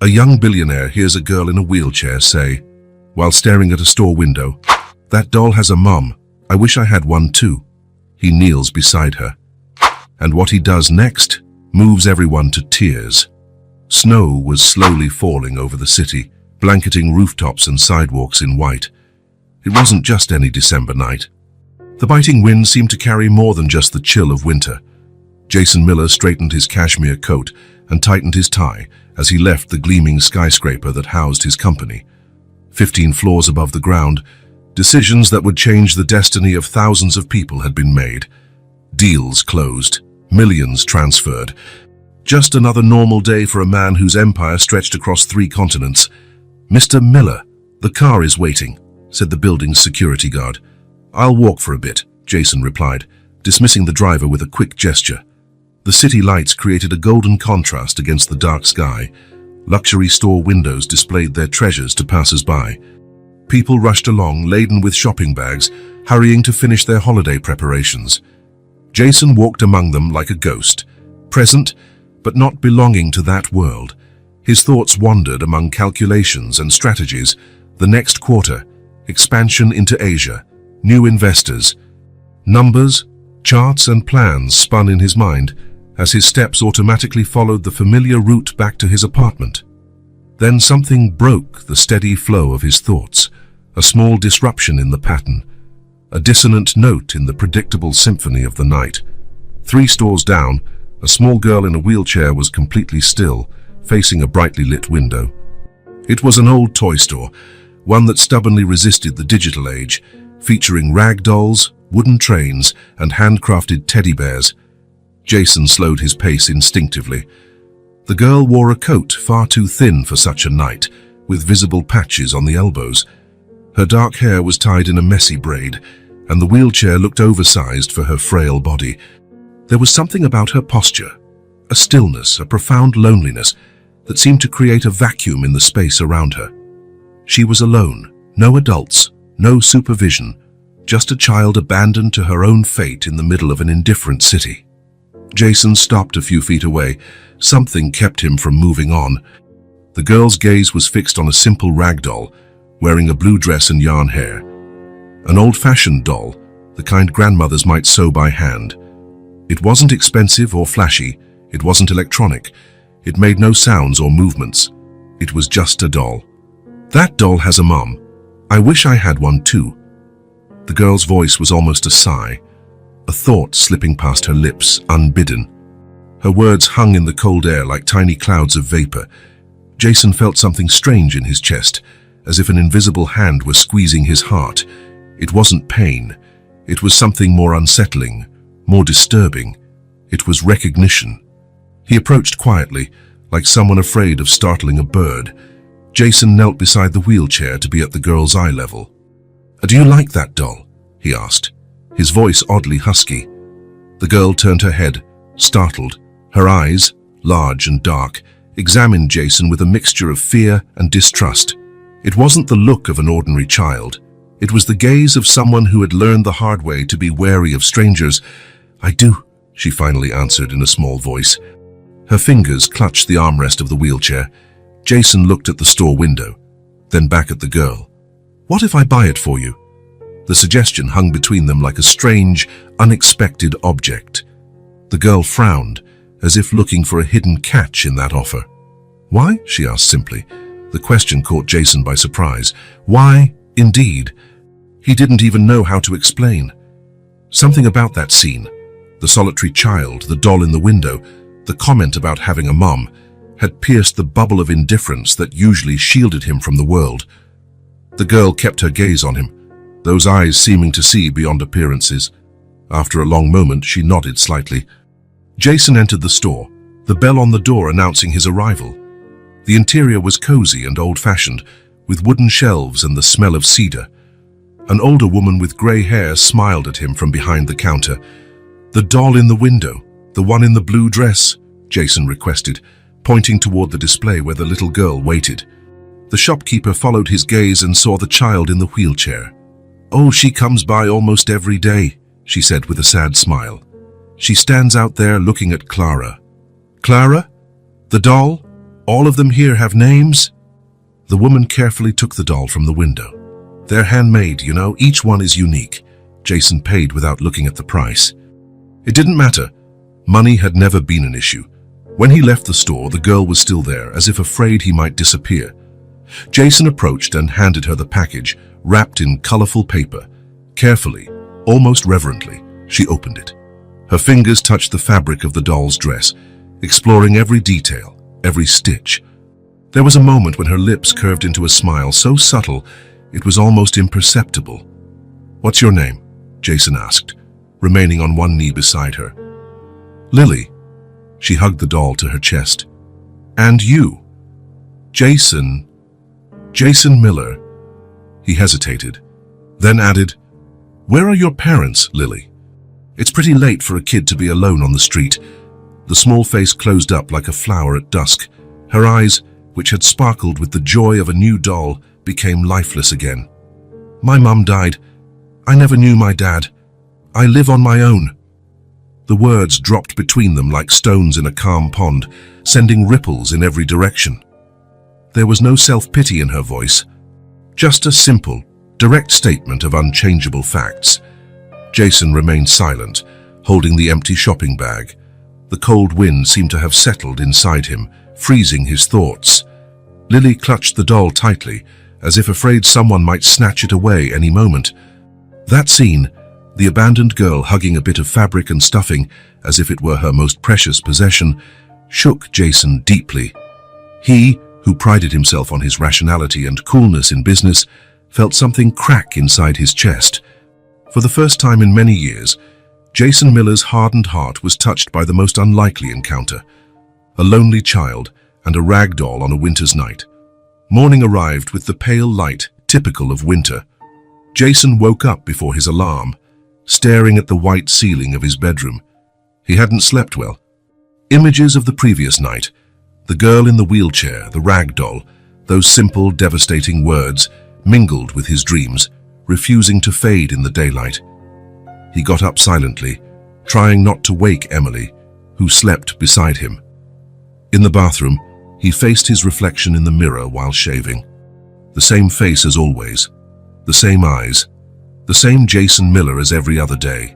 A young billionaire hears a girl in a wheelchair say, while staring at a store window, "That doll has a mum. I wish I had one too." He kneels beside her. And what he does next moves everyone to tears. Snow was slowly falling over the city, blanketing rooftops and sidewalks in white. It wasn't just any December night. The biting wind seemed to carry more than just the chill of winter. Jason Miller straightened his cashmere coat and tightened his tie as he left the gleaming skyscraper that housed his company. 15 floors above the ground, decisions that would change the destiny of thousands of people had been made. Deals closed, millions transferred. Just another normal day for a man whose empire stretched across 3 continents. "Mr. Miller, the car is waiting," said the building's security guard. "I'll walk for a bit," Jason replied, dismissing the driver with a quick gesture. The city lights created a golden contrast against the dark sky. Luxury store windows displayed their treasures to passers-by. People rushed along, laden with shopping bags, hurrying to finish their holiday preparations. Jason walked among them like a ghost, present but not belonging to that world. His thoughts wandered among calculations and strategies. The next quarter, expansion into Asia, new investors. Numbers, charts and plans spun in his mind as his steps automatically followed the familiar route back to his apartment. Then something broke the steady flow of his thoughts, a small disruption in the pattern, a dissonant note in the predictable symphony of the night. 3 stores down, a small girl in a wheelchair was completely still, facing a brightly lit window. It was an old toy store, one that stubbornly resisted the digital age, featuring rag dolls, wooden trains, and handcrafted teddy bears. Jason slowed his pace instinctively. The girl wore a coat far too thin for such a night, with visible patches on the elbows. Her dark hair was tied in a messy braid, and the wheelchair looked oversized for her frail body. There was something about her posture, a stillness, a profound loneliness, that seemed to create a vacuum in the space around her. She was alone, no adults, no supervision, just a child abandoned to her own fate in the middle of an indifferent city. Jason stopped a few feet away. Something kept him from moving on. The girl's gaze was fixed on a simple rag doll, wearing a blue dress and yarn hair. An old-fashioned doll, the kind grandmothers might sew by hand. It wasn't expensive or flashy. It wasn't electronic. It made no sounds or movements. It was just a doll. "That doll has a mum. I wish I had one too." The girl's voice was almost a sigh, a thought slipping past her lips, unbidden. Her words hung in the cold air like tiny clouds of vapor. Jason felt something strange in his chest, as if an invisible hand were squeezing his heart. It wasn't pain. It was something more unsettling, more disturbing. It was recognition. He approached quietly, like someone afraid of startling a bird. Jason knelt beside the wheelchair to be at the girl's eye level. "Do you like that doll?" he asked, his voice oddly husky. The girl turned her head, startled. Her eyes, large and dark, examined Jason with a mixture of fear and distrust. It wasn't the look of an ordinary child. It was the gaze of someone who had learned the hard way to be wary of strangers. "I do," she finally answered in a small voice. Her fingers clutched the armrest of the wheelchair. Jason looked at the store window, then back at the girl. "What if I buy it for you?" The suggestion hung between them like a strange, unexpected object. The girl frowned, as if looking for a hidden catch in that offer. "Why?" she asked simply. The question caught Jason by surprise. Why, indeed? He didn't even know how to explain. Something about that scene, the solitary child, the doll in the window, the comment about having a mom, had pierced the bubble of indifference that usually shielded him from the world. The girl kept her gaze on him, those eyes seeming to see beyond appearances. After a long moment, she nodded slightly. Jason entered the store, the bell on the door announcing his arrival. The interior was cozy and old-fashioned, with wooden shelves and the smell of cedar. An older woman with grey hair smiled at him from behind the counter. "The doll in the window, the one in the blue dress," Jason requested, pointing toward the display where the little girl waited. The shopkeeper followed his gaze and saw the child in the wheelchair. "Oh, she comes by almost every day," she said with a sad smile. "She stands out there looking at Clara." "Clara? The doll?" All of them here have names?" The woman carefully took the doll from the window. "They're handmade, you know, each one is unique." Jason paid without looking at the price. It didn't matter. Money had never been an issue. When he left the store, the girl was still there, as if afraid he might disappear. Jason approached and handed her the package, wrapped in colorful paper. Carefully, almost reverently, she opened it. Her fingers touched the fabric of the doll's dress, exploring every detail, every stitch. There was a moment when her lips curved into a smile so subtle it was almost imperceptible. "What's your name?" Jason asked, remaining on one knee beside her. "Lily." She hugged the doll to her chest. "And you?" Jason Miller." He hesitated, then added, "Where are your parents, Lily?" "It's pretty late for a kid to be alone on the street." The small face closed up like a flower at dusk. Her eyes, which had sparkled with the joy of a new doll, became lifeless again. "My mum died. I never knew my dad. I live on my own." The words dropped between them like stones in a calm pond, sending ripples in every direction. There was no self-pity in her voice, just a simple, direct statement of unchangeable facts. Jason remained silent, holding the empty shopping bag. The cold wind seemed to have settled inside him, freezing his thoughts. Lily clutched the doll tightly, as if afraid someone might snatch it away any moment. That scene, the abandoned girl hugging a bit of fabric and stuffing as if it were her most precious possession, shook Jason deeply. He, who prided himself on his rationality and coolness in business, felt something crack inside his chest. For the first time in many years, Jason Miller's hardened heart was touched by the most unlikely encounter. A lonely child and a rag doll on a winter's night. Morning arrived with the pale light typical of winter. Jason woke up before his alarm, staring at the white ceiling of his bedroom. He hadn't slept well. Images of the previous night, the girl in the wheelchair, the rag doll, those simple, devastating words mingled with his dreams, refusing to fade in the daylight. He got up silently, trying not to wake Emily, who slept beside him. In the bathroom, he faced his reflection in the mirror while shaving. The same face as always, the same eyes, the same Jason Miller as every other day.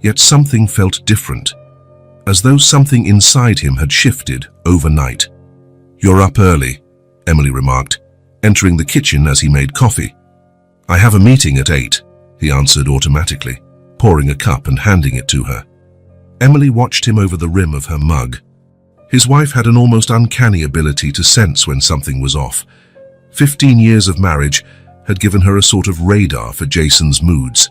Yet something felt different, as though something inside him had shifted overnight. "You're up early," Emily remarked, entering the kitchen as he made coffee. "I have a meeting at 8, he answered automatically, pouring a cup and handing it to her. Emily watched him over the rim of her mug. His wife had an almost uncanny ability to sense when something was off. 15 years of marriage had given her a sort of radar for Jason's moods.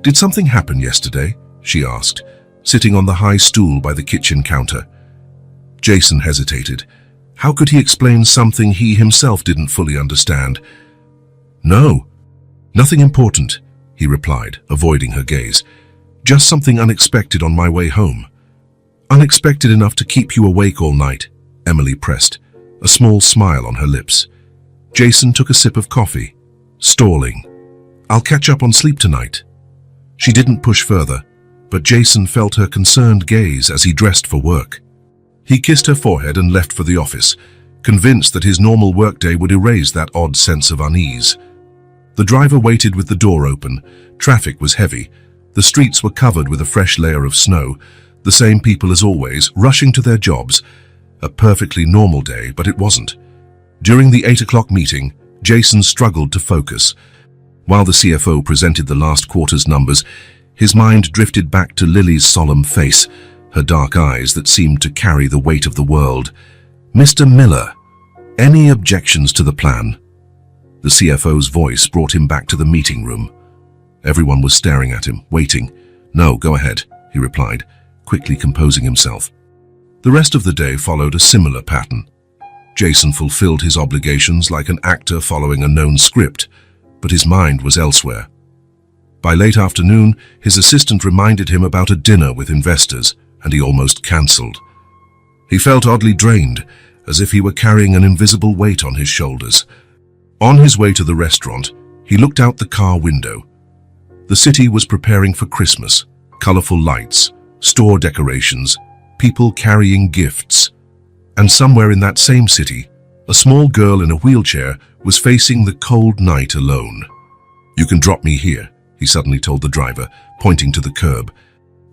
"Did something happen yesterday?" she asked, sitting on the high stool by the kitchen counter. Jason hesitated. How could he explain something he himself didn't fully understand? "No, nothing important," he replied, avoiding her gaze. "Just something unexpected on my way home." "Unexpected enough to keep you awake all night," Emily pressed, a small smile on her lips. Jason took a sip of coffee, stalling. "I'll catch up on sleep tonight." She didn't push further, but Jason felt her concerned gaze as he dressed for work. He kissed her forehead and left for the office, convinced that his normal workday would erase that odd sense of unease. The driver waited with the door open. Traffic was heavy. The streets were covered with a fresh layer of snow. The same people as always, rushing to their jobs. A perfectly normal day, but it wasn't. During the 8 o'clock meeting, Jason struggled to focus. While the CFO presented the last quarter's numbers, his mind drifted back to Lily's solemn face, her dark eyes that seemed to carry the weight of the world. "Mr. Miller, any objections to the plan?" The CFO's voice brought him back to the meeting room. Everyone was staring at him, waiting. "No, go ahead," he replied, quickly composing himself. The rest of the day followed a similar pattern. Jason fulfilled his obligations like an actor following a known script, but his mind was elsewhere. By late afternoon, his assistant reminded him about a dinner with investors, and he almost cancelled. He felt oddly drained, as if he were carrying an invisible weight on his shoulders. On his way to the restaurant, he looked out the car window. The city was preparing for Christmas, colorful lights, store decorations, people carrying gifts. And somewhere in that same city, a small girl in a wheelchair was facing the cold night alone. "You can drop me here," he suddenly told the driver, pointing to the curb.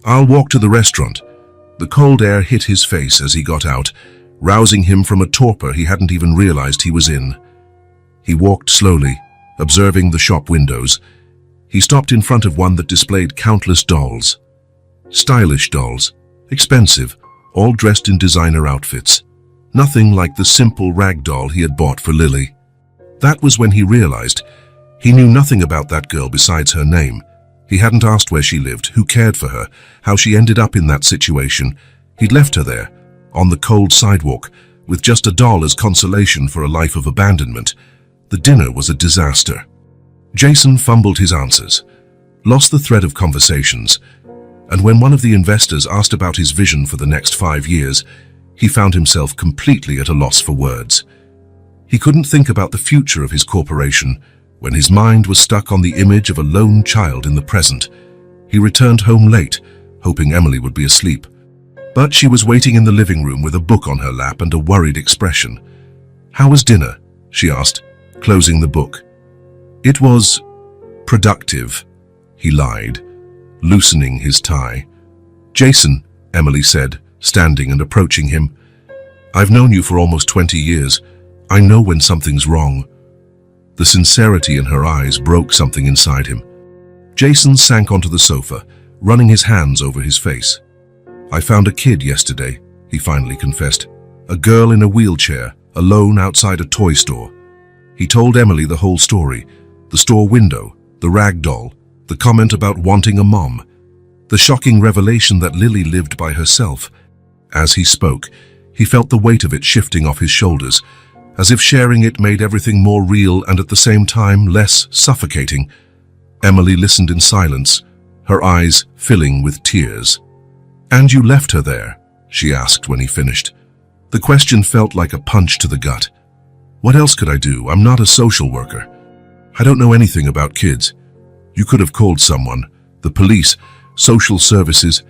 "I'll walk to the restaurant." The cold air hit his face as he got out, rousing him from a torpor he hadn't even realized he was in. He walked slowly, observing the shop windows. He stopped in front of one that displayed countless dolls. Stylish dolls, expensive, all dressed in designer outfits. Nothing like the simple rag doll he had bought for Lily. That was when he realized he knew nothing about that girl besides her name. He hadn't asked where she lived, who cared for her, how she ended up in that situation. He'd left her there, on the cold sidewalk, with just a doll as consolation for a life of abandonment. The dinner was a disaster. Jason fumbled his answers, lost the thread of conversations, and when one of the investors asked about his vision for the next 5 years, he found himself completely at a loss for words. He couldn't think about the future of his corporation when his mind was stuck on the image of a lone child in the present. He returned home late, hoping Emily would be asleep. But she was waiting in the living room with a book on her lap and a worried expression. "How was dinner?" she asked, closing the book. "It was productive," he lied, loosening his tie. "Jason," Emily said, standing and approaching him, "I've known you for almost 20 years. I know when something's wrong." The sincerity in her eyes broke something inside him. Jason sank onto the sofa, running his hands over his face. "I found a kid yesterday," he finally confessed. "A girl in a wheelchair, alone outside a toy store." He told Emily the whole story, the store window, the rag doll, the comment about wanting a mom, the shocking revelation that Lily lived by herself. As he spoke, he felt the weight of it shifting off his shoulders, as if sharing it made everything more real and at the same time less suffocating. Emily listened in silence, her eyes filling with tears. "And you left her there?" she asked when he finished. The question felt like a punch to the gut. "What else could I do? I'm not a social worker. I don't know anything about kids. You could have called someone, the police, social services."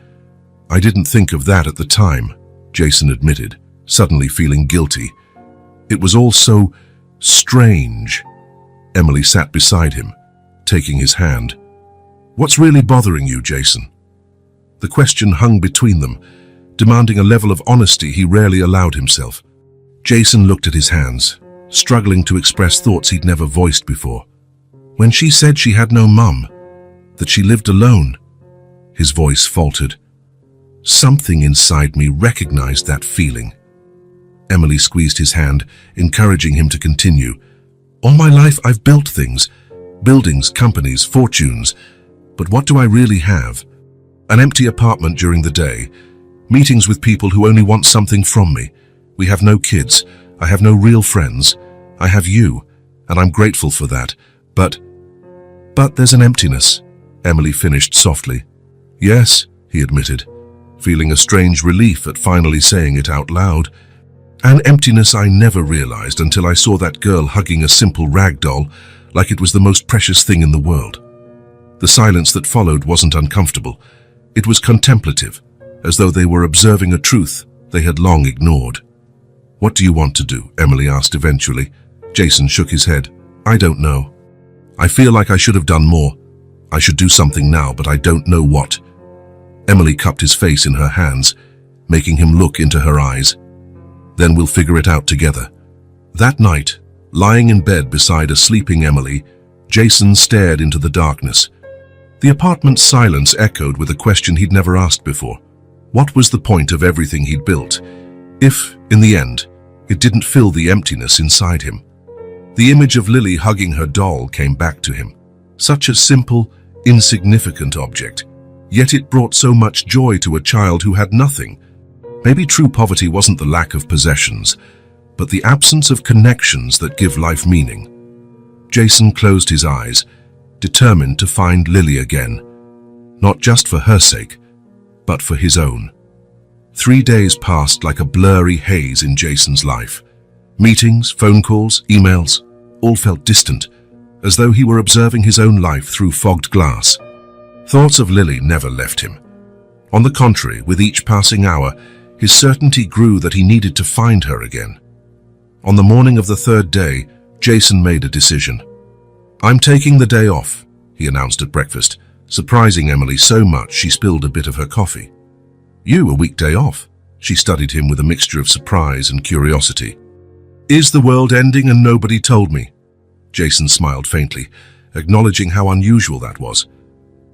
"I didn't think of that at the time," Jason admitted, suddenly feeling guilty. It was all so strange. Emily sat beside him, taking his hand. "What's really bothering you, Jason?" The question hung between them, demanding a level of honesty he rarely allowed himself. Jason looked at his hands, struggling to express thoughts he'd never voiced before. "When she said she had no mum, that she lived alone," his voice faltered. Something inside me recognized that feeling. Emily squeezed his hand, encouraging him to continue. "All my life I've built things, buildings, companies, fortunes. But what do I really have? An empty apartment during the day, meetings with people who only want something from me. We have no kids. I have no real friends. I have you, and I'm grateful for that. But there's an emptiness," Emily finished softly. "Yes," he admitted, feeling a strange relief at finally saying it out loud. "An emptiness I never realized until I saw that girl hugging a simple rag doll like it was the most precious thing in the world." The silence that followed wasn't uncomfortable. It was contemplative, as though they were observing a truth they had long ignored. "What do you want to do?" Emily asked eventually. Jason shook his head. "I don't know. I feel like I should have done more. I should do something now, but I don't know what." Emily cupped his face in her hands, making him look into her eyes. "Then we'll figure it out together." That night, lying in bed beside a sleeping Emily, Jason stared into the darkness. The apartment's silence echoed with a question he'd never asked before. What was the point of everything he'd built, if, in the end, it didn't fill the emptiness inside him? The image of Lily hugging her doll came back to him. Such a simple, insignificant object, yet it brought so much joy to a child who had nothing. Maybe true poverty wasn't the lack of possessions, but the absence of connections that give life meaning. Jason closed his eyes, determined to find Lily again, not just for her sake, but for his own. 3 days passed like a blurry haze in Jason's life. Meetings, phone calls, emails, all felt distant, as though he were observing his own life through fogged glass. Thoughts of Lily never left him. On the contrary, with each passing hour, His certainty grew that he needed to find her again. On the morning of the third day, Jason made a decision. "I'm taking the day off," he announced at breakfast, surprising Emily so much she spilled a bit of her coffee. "You, a weekday off?" She studied him with a mixture of surprise and curiosity. "Is the world ending and nobody told me?" Jason smiled faintly, acknowledging how unusual that was.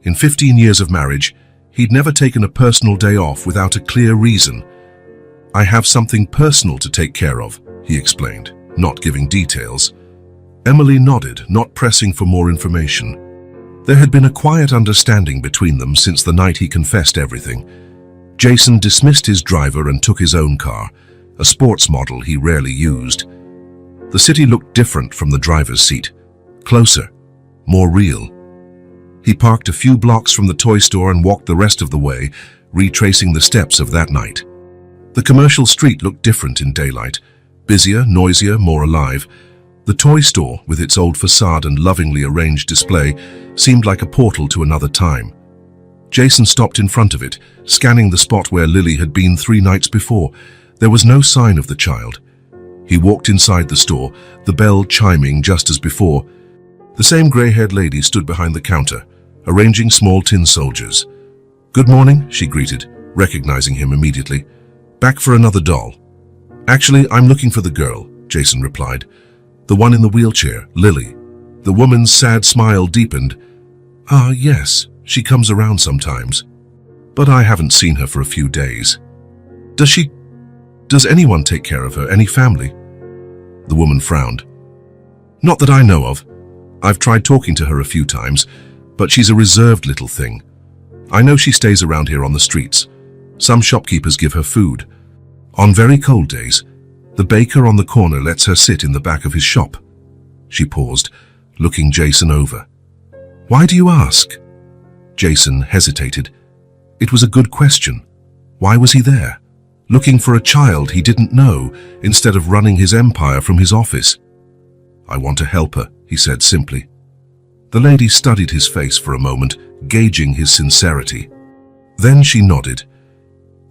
In 15 years of marriage, he'd never taken a personal day off without a clear reason. "I have something personal to take care of," he explained, not giving details. Emily nodded, not pressing for more information. There had been a quiet understanding between them since the night he confessed everything. Jason dismissed his driver and took his own car, a sports model he rarely used. The city looked different from the driver's seat, closer, more real. He parked a few blocks from the toy store and walked the rest of the way, retracing the steps of that night. The commercial street looked different in daylight, busier, noisier, more alive. The toy store, with its old facade and lovingly arranged display, seemed like a portal to another time. Jason stopped in front of it, scanning the spot where Lily had been 3 nights before. There was no sign of the child. He walked inside the store, the bell chiming just as before. The same grey-haired lady stood behind the counter, arranging small tin soldiers. "Good morning," she greeted, recognizing him immediately. "Back for another doll?" "Actually, I'm looking for the girl," Jason replied. "The one in the wheelchair, Lily." The woman's sad smile deepened. "Ah, yes, she comes around sometimes. But I haven't seen her for a few days." Does anyone take care of her, any family?" The woman frowned. "Not that I know of. I've tried talking to her a few times, but she's a reserved little thing. I know she stays around here on the streets. Some shopkeepers give her food. On very cold days, the baker on the corner lets her sit in the back of his shop." She paused, looking Jason over. "Why do you ask?" Jason hesitated. It was a good question. Why was he there? Looking for a child he didn't know, instead of running his empire from his office. "I want to help her," he said simply. The lady studied his face for a moment, gauging his sincerity. Then she nodded.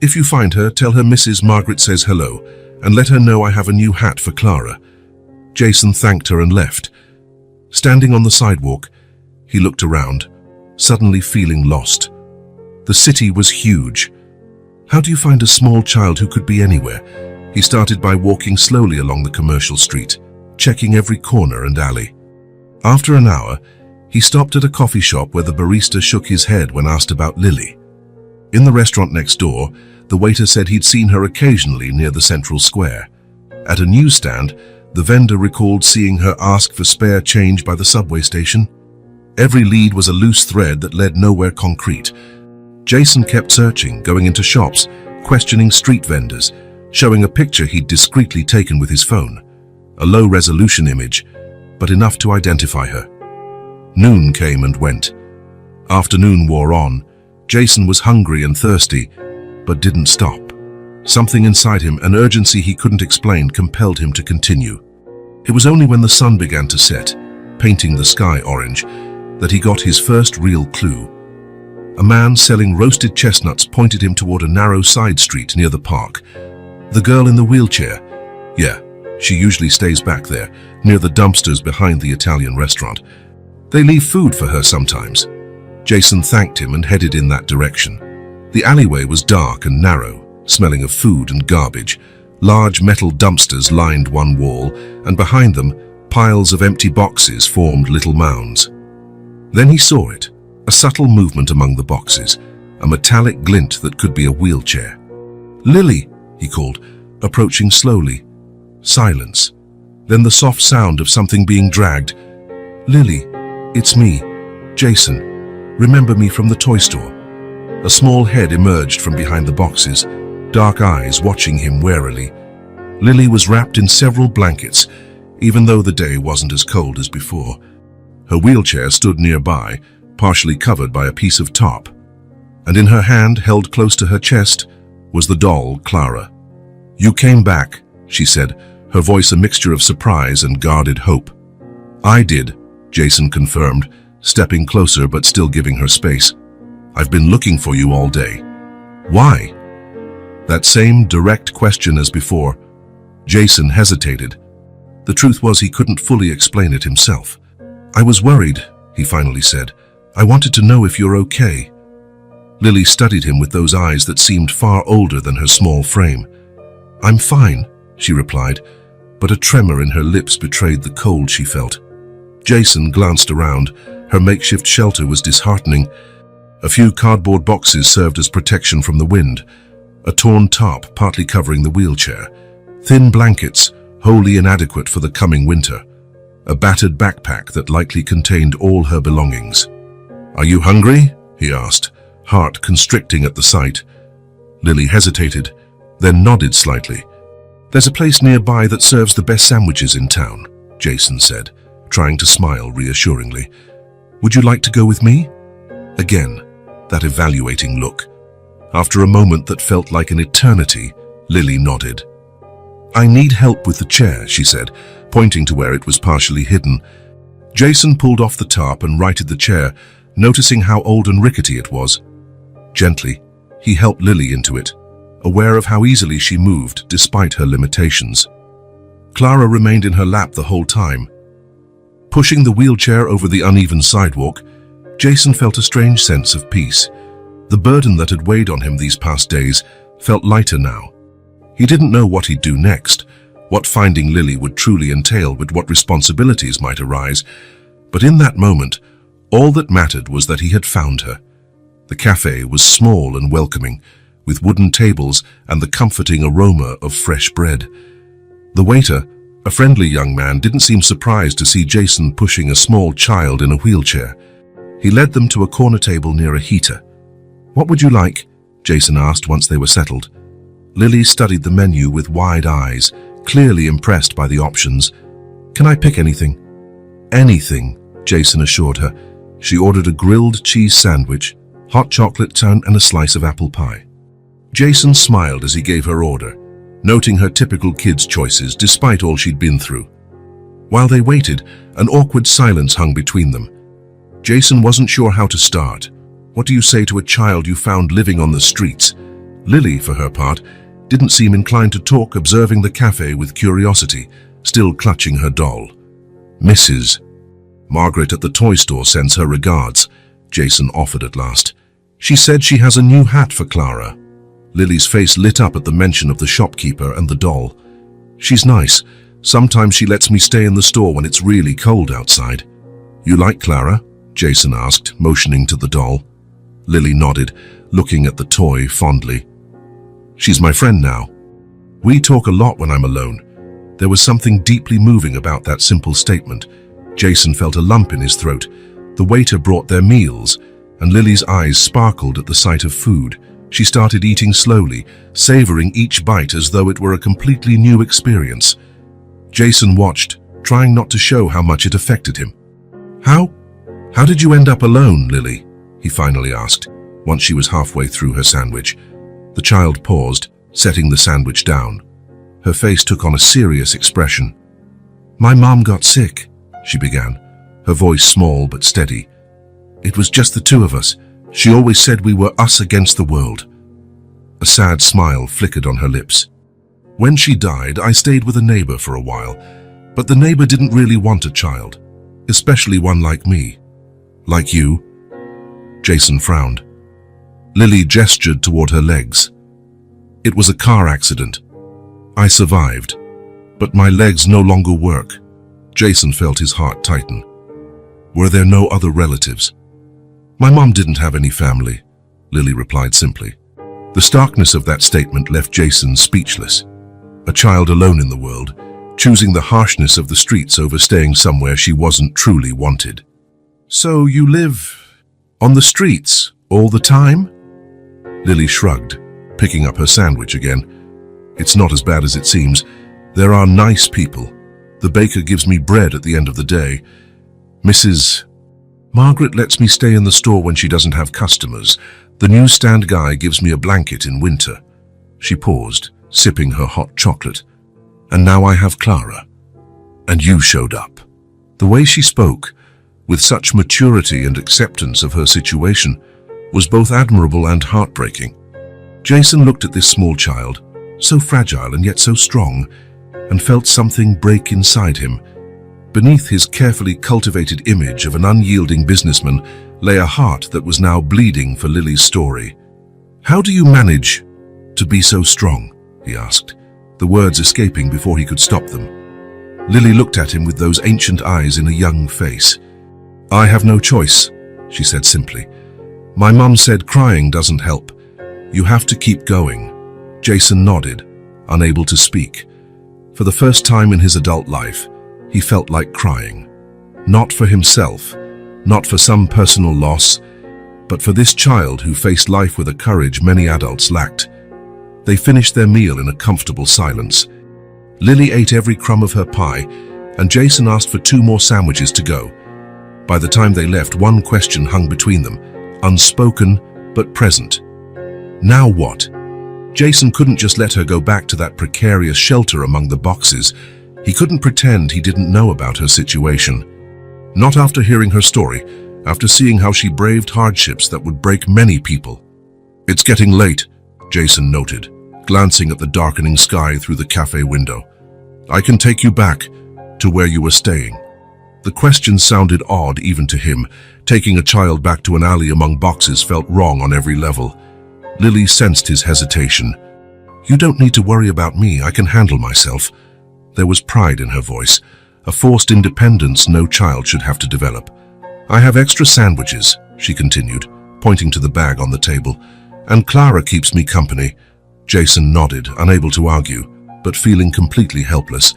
"If you find her, tell her Mrs. Margaret says hello, and let her know I have a new hat for Clara." Jason thanked her and left. Standing on the sidewalk, he looked around, suddenly feeling lost. The city was huge. How do you find a small child who could be anywhere? He started by walking slowly along the commercial street, checking every corner and alley. After an hour, he stopped at a coffee shop where the barista shook his head when asked about Lily. In the restaurant next door, the waiter said he'd seen her occasionally near the central square. At a newsstand, the vendor recalled seeing her ask for spare change by the subway station. Every lead was a loose thread that led nowhere concrete. Jason kept searching, going into shops, questioning street vendors, showing a picture he'd discreetly taken with his phone. A low-resolution image, but enough to identify her. Noon came and went. Afternoon wore on. Jason was hungry and thirsty, but didn't stop. Something inside him, an urgency he couldn't explain, compelled him to continue. It was only when the sun began to set, painting the sky orange, that he got his first real clue. A man selling roasted chestnuts pointed him toward a narrow side street near the park. The girl in the wheelchair. Yeah, she usually stays back there, near the dumpsters behind the Italian restaurant. They leave food for her sometimes. Jason thanked him and headed in that direction. The alleyway was dark and narrow, smelling of food and garbage. Large metal dumpsters lined one wall, and behind them, piles of empty boxes formed little mounds. Then he saw it. A subtle movement among the boxes, a metallic glint that could be a wheelchair. "Lily," he called, approaching slowly. Silence. Then the soft sound of something being dragged. "Lily, it's me, Jason. Remember me from the toy store?" A small head emerged from behind the boxes, dark eyes watching him warily. Lily was wrapped in several blankets, even though the day wasn't as cold as before. Her wheelchair stood nearby, partially covered by a piece of top, and in her hand, held close to her chest, was the doll, Clara. "You came back," she said, her voice a mixture of surprise and guarded hope. "I did," Jason confirmed, stepping closer but still giving her space. "I've been looking for you all day." "Why?" That same direct question as before. Jason hesitated. The truth was he couldn't fully explain it himself. "I was worried," he finally said. "I wanted to know if you're okay." Lily studied him with those eyes that seemed far older than her small frame. "I'm fine," she replied, but a tremor in her lips betrayed the cold she felt. Jason glanced around. Her makeshift shelter was disheartening. A few cardboard boxes served as protection from the wind, a torn tarp partly covering the wheelchair, thin blankets wholly inadequate for the coming winter, a battered backpack that likely contained all her belongings. "Are you hungry?" he asked, heart constricting at the sight. Lily hesitated, then nodded slightly. "There's a place nearby that serves the best sandwiches in town," Jason said, trying to smile reassuringly. "Would you like to go with me?" Again, that evaluating look. After a moment that felt like an eternity, Lily nodded. "I need help with the chair," she said, pointing to where it was partially hidden. Jason pulled off the tarp and righted the chair, noticing how old and rickety it was. Gently, he helped Lily into it, aware of how easily she moved despite her limitations. Clara remained in her lap the whole time. Pushing the wheelchair over the uneven sidewalk, Jason felt a strange sense of peace. The burden that had weighed on him these past days felt lighter now. He didn't know what he'd do next, what finding Lily would truly entail, with what responsibilities might arise, but in that moment, all that mattered was that he had found her. The cafe was small and welcoming, with wooden tables and the comforting aroma of fresh bread. The waiter, a friendly young man, didn't seem surprised to see Jason pushing a small child in a wheelchair. He led them to a corner table near a heater. "What would you like?" Jason asked once they were settled. Lily studied the menu with wide eyes, clearly impressed by the options. "Can I pick anything?" "Anything," Jason assured her. She ordered a grilled cheese sandwich, hot chocolate and a slice of apple pie. Jason smiled as he gave her order, noting her typical kid's choices despite all she'd been through. While they waited, an awkward silence hung between them. Jason wasn't sure how to start. What do you say to a child you found living on the streets? Lily, for her part, didn't seem inclined to talk, observing the cafe with curiosity, still clutching her doll. "Mrs. Margaret at the toy store sends her regards," Jason offered at last. "She said she has a new hat for Clara." Lily's face lit up at the mention of the shopkeeper and the doll. "She's nice. Sometimes she lets me stay in the store when it's really cold outside." "You like Clara?" Jason asked, motioning to the doll. Lily nodded, looking at the toy fondly. "She's my friend now. We talk a lot when I'm alone." There was something deeply moving about that simple statement. Jason felt a lump in his throat. The waiter brought their meals, and Lily's eyes sparkled at the sight of food. She started eating slowly, savoring each bite as though it were a completely new experience. Jason watched, trying not to show how much it affected him. How did you end up alone, Lily?" he finally asked, once she was halfway through her sandwich. The child paused, setting the sandwich down. Her face took on a serious expression. "My mom got sick," she began, her voice small but steady. "It was just the two of us. She always said we were us against the world." A sad smile flickered on her lips. "When she died, I stayed with a neighbor for a while, but the neighbor didn't really want a child, especially one like me." "Like you?" Jason frowned. Lily gestured toward her legs. "It was a car accident. I survived, but my legs no longer work." Jason felt his heart tighten. "Were there no other relatives?" "My mom didn't have any family," Lily replied simply. The starkness of that statement left Jason speechless. A child alone in the world, choosing the harshness of the streets over staying somewhere she wasn't truly wanted. "So you live on the streets all the time?" Lily shrugged, picking up her sandwich again. "It's not as bad as it seems. There are nice people. The baker gives me bread at the end of the day. Mrs. Margaret lets me stay in the store when she doesn't have customers. The newsstand guy gives me a blanket in winter." She paused, sipping her hot chocolate. "And now I have Clara. And you showed up." The way she spoke, with such maturity and acceptance of her situation, was both admirable and heartbreaking. Jason looked at this small child, so fragile and yet so strong, and felt something break inside him. Beneath his carefully cultivated image of an unyielding businessman lay a heart that was now bleeding for Lily's story. "How do you manage to be so strong?" he asked, the words escaping before he could stop them. Lily looked at him with those ancient eyes in a young face. "I have no choice," she said simply. "My mum said crying doesn't help. You have to keep going." Jason nodded, unable to speak. For the first time in his adult life, he felt like crying. Not for himself, not for some personal loss, but for this child who faced life with a courage many adults lacked. They finished their meal in a comfortable silence. Lily ate every crumb of her pie, and Jason asked for 2 more sandwiches to go. By the time they left, one question hung between them, unspoken but present. Now what? Jason couldn't just let her go back to that precarious shelter among the boxes. He couldn't pretend he didn't know about her situation. Not after hearing her story, after seeing how she braved hardships that would break many people. "It's getting late," Jason noted, glancing at the darkening sky through the cafe window. "I can take you back to where you were staying." The question sounded odd even to him. Taking a child back to an alley among boxes felt wrong on every level. Lily sensed his hesitation. "You don't need to worry about me. I can handle myself." There was pride in her voice, a forced independence no child should have to develop. "I have extra sandwiches," she continued, pointing to the bag on the table. "And Clara keeps me company." Jason nodded, unable to argue, but feeling completely helpless.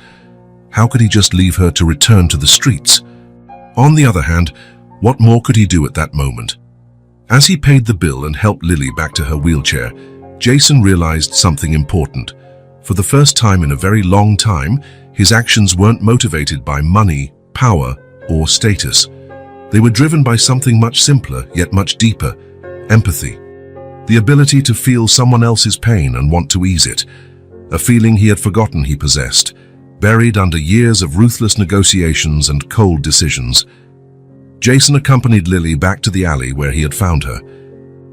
How could he just leave her to return to the streets? On the other hand, what more could he do at that moment? As he paid the bill and helped Lily back to her wheelchair, Jason realized something important. For the first time in a very long time, his actions weren't motivated by money, power, or status. They were driven by something much simpler, yet much deeper: empathy. The ability to feel someone else's pain and want to ease it. A feeling he had forgotten he possessed, buried under years of ruthless negotiations and cold decisions. Jason accompanied Lily back to the alley where he had found her.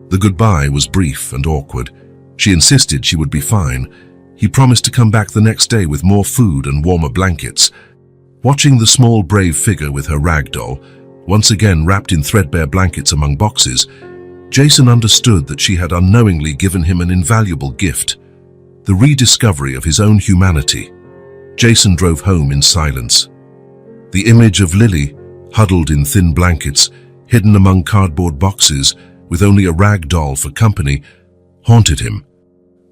The goodbye was brief and awkward. She insisted she would be fine. He promised to come back the next day with more food and warmer blankets. Watching the small, brave figure with her rag doll, once again wrapped in threadbare blankets among boxes, Jason understood that she had unknowingly given him an invaluable gift: the rediscovery of his own humanity. Jason drove home in silence. The image of Lily, huddled in thin blankets, hidden among cardboard boxes, with only a rag doll for company, haunted him.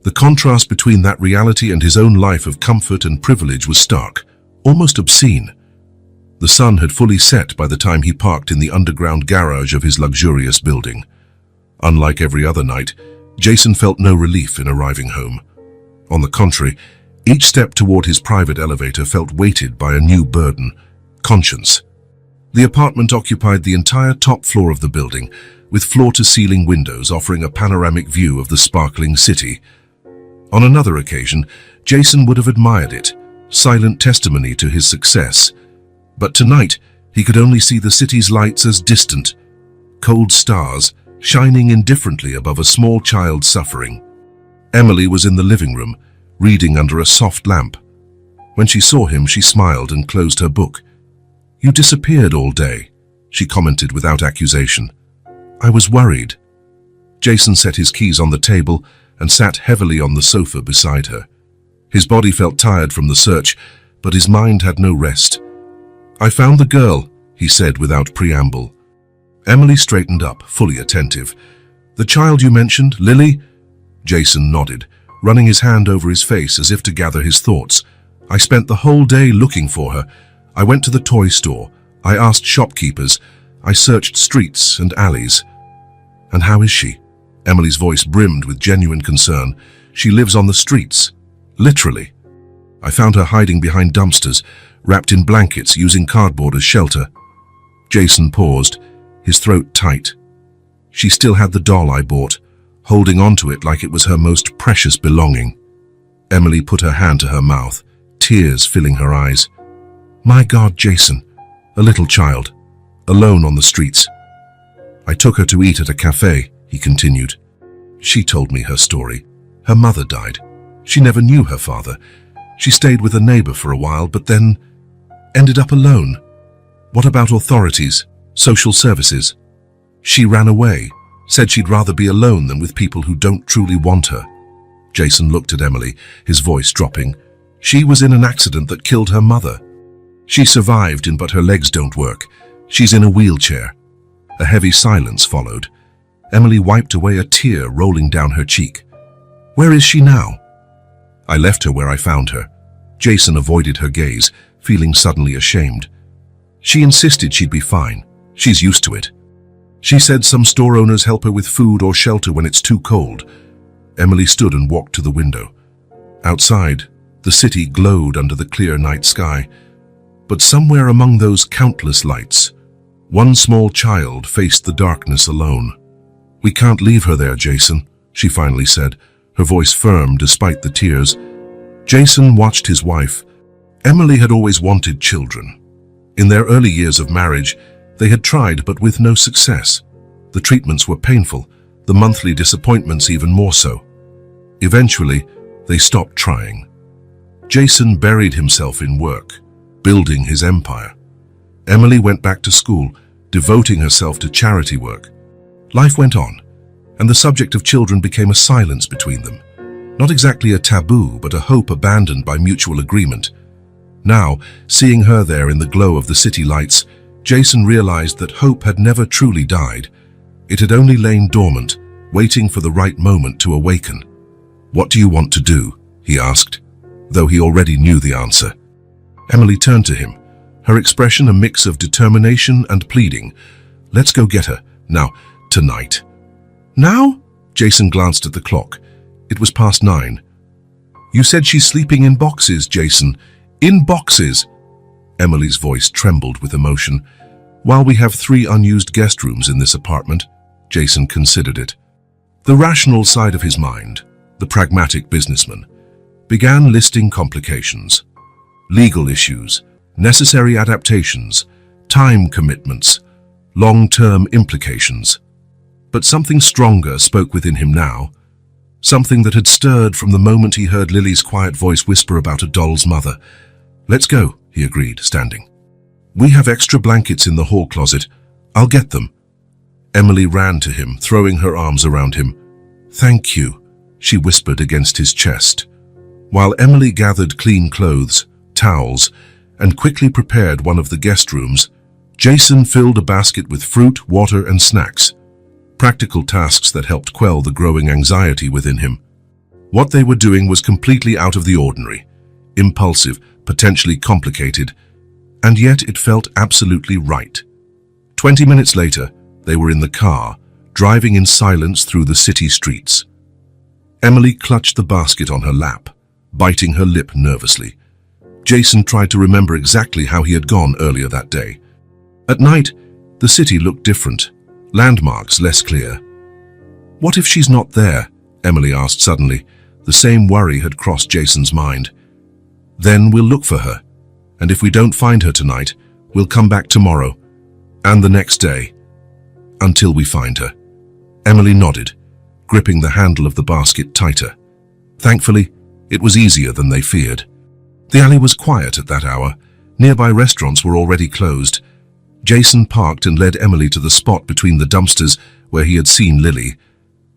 The contrast between that reality and his own life of comfort and privilege was stark, almost obscene. The sun had fully set by the time he parked in the underground garage of his luxurious building. Unlike every other night, Jason felt no relief in arriving home. On the contrary, each step toward his private elevator felt weighted by a new burden: conscience. The apartment occupied the entire top floor of the building, with floor-to-ceiling windows offering a panoramic view of the sparkling city. On another occasion, Jason would have admired it, silent testimony to his success. But tonight, he could only see the city's lights as distant, cold stars shining indifferently above a small child suffering. Emily was in the living room, reading under a soft lamp. When she saw him, she smiled and closed her book. "You disappeared all day," she commented without accusation. "I was worried." Jason set his keys on the table and sat heavily on the sofa beside her. His body felt tired from the search, but his mind had no rest. "I found the girl," he said without preamble. Emily straightened up, fully attentive. "The child you mentioned, Lily?" Jason nodded, running his hand over his face as if to gather his thoughts. "I spent the whole day looking for her. I went to the toy store. I asked shopkeepers. I searched streets and alleys." "And how is she?" Emily's voice brimmed with genuine concern. "She lives on the streets. Literally. I found her hiding behind dumpsters, wrapped in blankets, using cardboard as shelter." Jason paused, his throat tight. She still had the doll I bought, holding onto it like it was her most precious belonging. Emily put her hand to her mouth, tears filling her eyes. "My God, Jason, a little child, alone on the streets." "I took her to eat at a cafe," he continued. "She told me her story, Her mother died. She never knew her father. She stayed with a neighbor for a while, but then ended up alone. What about authorities, social services? She ran away, said she'd rather be alone than with people who don't truly want her. Jason looked at Emily, his voice dropping. She was in an accident that killed her mother. She survived, but her legs don't work. She's in a wheelchair. A heavy silence followed. Emily wiped away a tear rolling down her cheek. Where is she now? I left her where I found her. Jason avoided her gaze, feeling suddenly ashamed. She insisted she'd be fine. She's used to it. She said some store owners help her with food or shelter when it's too cold. Emily stood and walked to the window. Outside, the city glowed under the clear night sky. But somewhere among those countless lights, one small child faced the darkness alone. We can't leave her there, Jason, she finally said, her voice firm despite the tears. Jason watched his wife. Emily had always wanted children. In their early years of marriage, they had tried but with no success. The treatments were painful, the monthly disappointments even more so. Eventually, they stopped trying. Jason buried himself in work, building his empire. Emily went back to school, devoting herself to charity work. Life went on, and the subject of children became a silence between them. Not exactly a taboo, but a hope abandoned by mutual agreement. Now, seeing her there in the glow of the city lights, Jason realized that hope had never truly died. It had only lain dormant, waiting for the right moment to awaken. "What do you want to do?" he asked, though he already knew the answer. Emily turned to him, her expression a mix of determination and pleading. "Let's go get her. Now, tonight." "Now?" Jason glanced at the clock. It was past 9. "You said she's sleeping in boxes, Jason. In boxes!" Emily's voice trembled with emotion. "While we have 3 unused guest rooms in this apartment," Jason considered it. The rational side of his mind, the pragmatic businessman, began listing complications. Legal issues, necessary adaptations, time commitments, long-term implications. But something stronger spoke within him now, something that had stirred from the moment he heard Lily's quiet voice whisper about a doll's mother. "Let's go," he agreed, standing. "We have extra blankets in the hall closet. I'll get them." Emily ran to him, throwing her arms around him. "Thank you," she whispered against his chest. While Emily gathered clean clothes, towels, and quickly prepared one of the guest rooms, Jason filled a basket with fruit, water, and snacks. Practical tasks that helped quell the growing anxiety within him. What they were doing was completely out of the ordinary, impulsive, potentially complicated, and yet it felt absolutely right. 20 minutes later, they were in the car, driving in silence through the city streets. Emily clutched the basket on her lap, biting her lip nervously. Jason tried to remember exactly how he had gone earlier that day. At night, the city looked different, landmarks less clear. "What if she's not there?" Emily asked suddenly. The same worry had crossed Jason's mind. "Then we'll look for her. And if we don't find her tonight, we'll come back tomorrow. And the next day. Until we find her." Emily nodded, gripping the handle of the basket tighter. Thankfully, it was easier than they feared. The alley was quiet at that hour. Nearby restaurants were already closed. Jason parked and led Emily to the spot between the dumpsters where he had seen Lily.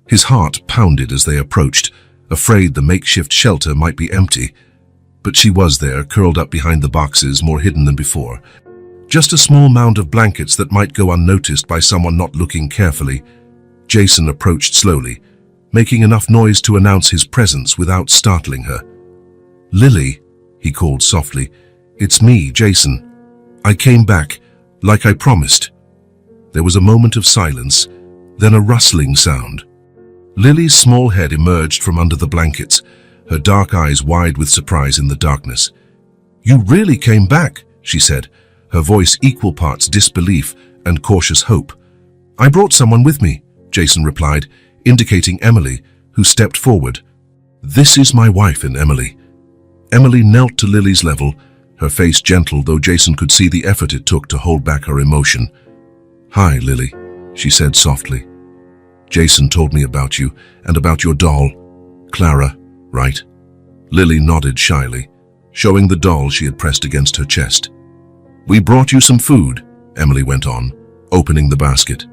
His heart pounded as they approached, afraid the makeshift shelter might be empty. But she was there, curled up behind the boxes, more hidden than before. Just a small mound of blankets that might go unnoticed by someone not looking carefully. Jason approached slowly, making enough noise to announce his presence without startling her. "Lily," he called softly. "It's me, Jason. I came back, like I promised." There was a moment of silence, then a rustling sound. Lily's small head emerged from under the blankets, her dark eyes wide with surprise in the darkness. "You really came back," she said, her voice equal parts disbelief and cautious hope. "I brought someone with me," Jason replied, indicating Emily, who stepped forward. "This is my wife and Emily." Emily knelt to Lily's level, her face gentle, though Jason could see the effort it took to hold back her emotion. "Hi, Lily," she said softly. "Jason told me about you and about your doll." Clara, right? Lily nodded shyly, showing the doll she had pressed against her chest. We brought you some food, Emily went on, opening the basket.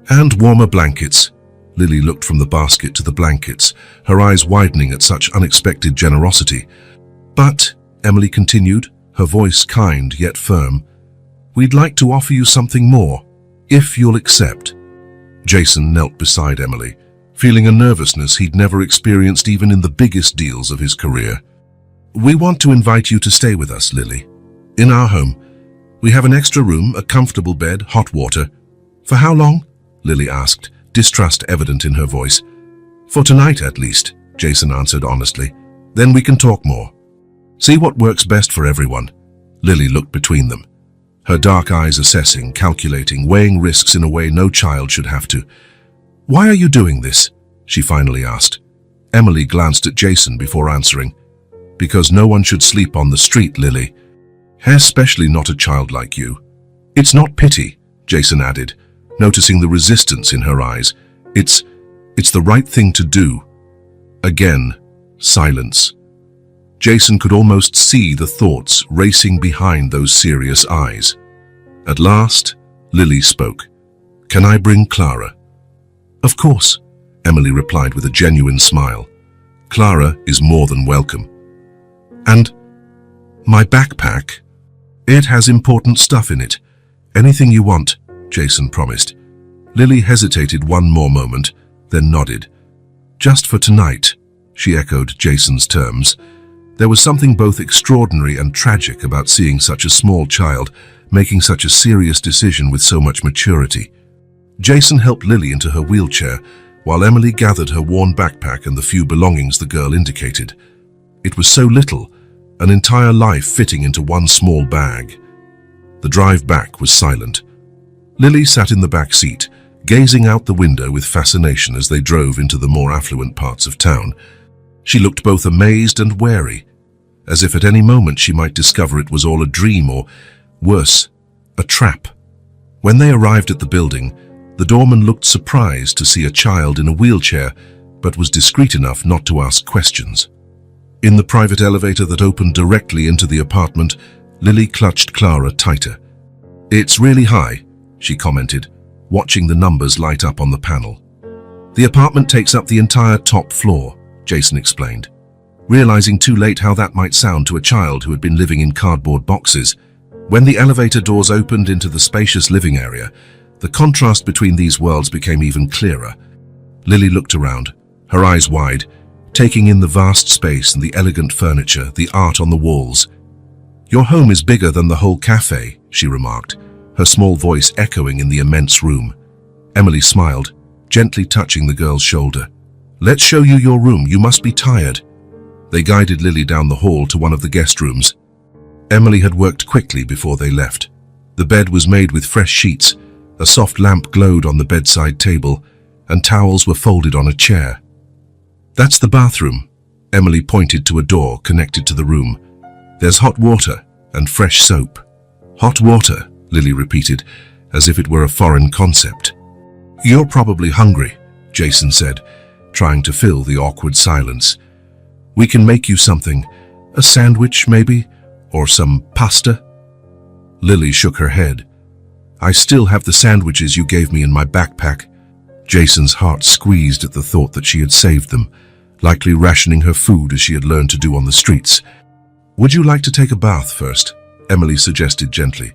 And warmer blankets. Lily looked from the basket to the blankets, her eyes widening at such unexpected generosity. But, Emily continued, her voice kind yet firm, we'd like to offer you something more, if you'll accept. Jason knelt beside Emily, feeling a nervousness he'd never experienced even in the biggest deals of his career. We want to invite you to stay with us, Lily. In our home, we have an extra room, a comfortable bed, hot water. For how long? Lily asked, distrust evident in her voice. For tonight, at least, Jason answered honestly. Then we can talk more. See what works best for everyone. Lily looked between them, her dark eyes assessing, calculating, weighing risks in a way no child should have to. Why are you doing this? She finally asked. Emily glanced at Jason before answering. Because no one should sleep on the street, Lily. Especially not a child like you. It's not pity, Jason added, noticing the resistance in her eyes. It's the right thing to do. Again, silence. Jason could almost see the thoughts racing behind those serious eyes. At last, Lily spoke. Can I bring Clara? Of course, Emily replied with a genuine smile. Clara is more than welcome. And my backpack? It has important stuff in it. Anything you want, Jason promised. Lily hesitated one more moment, then nodded. Just for tonight, she echoed Jason's terms. There was something both extraordinary and tragic about seeing such a small child making such a serious decision with so much maturity. Jason helped Lily into her wheelchair, while Emily gathered her worn backpack and the few belongings the girl indicated. It was so little, an entire life fitting into one small bag. The drive back was silent. Lily sat in the back seat, gazing out the window with fascination as they drove into the more affluent parts of town. She looked both amazed and wary, as if at any moment she might discover it was all a dream or, worse, a trap. When they arrived at the building, the doorman looked surprised to see a child in a wheelchair, but was discreet enough not to ask questions. In the private elevator that opened directly into the apartment, Lily clutched Clara tighter. It's really high, she commented, watching the numbers light up on the panel. The apartment takes up the entire top floor, Jason explained, realizing too late how that might sound to a child who had been living in cardboard boxes. When the elevator doors opened into the spacious living area, the contrast between these worlds became even clearer. Lily looked around, her eyes wide, taking in the vast space and the elegant furniture, the art on the walls. Your home is bigger than the whole cafe, she remarked, her small voice echoing in the immense room. Emily smiled, gently touching the girl's shoulder. Let's show you your room, you must be tired. They guided Lily down the hall to one of the guest rooms. Emily had worked quickly before they left. The bed was made with fresh sheets, a soft lamp glowed on the bedside table, and towels were folded on a chair. That's the bathroom. Emily pointed to a door connected to the room. There's hot water and fresh soap. Hot water, Lily repeated, as if it were a foreign concept. You're probably hungry, Jason said, trying to fill the awkward silence. We can make you something, a sandwich maybe, or some pasta. Lily shook her head. I still have the sandwiches you gave me in my backpack. Jason's heart squeezed at the thought that she had saved them, likely rationing her food as she had learned to do on the streets. Would you like to take a bath first? Emily suggested gently.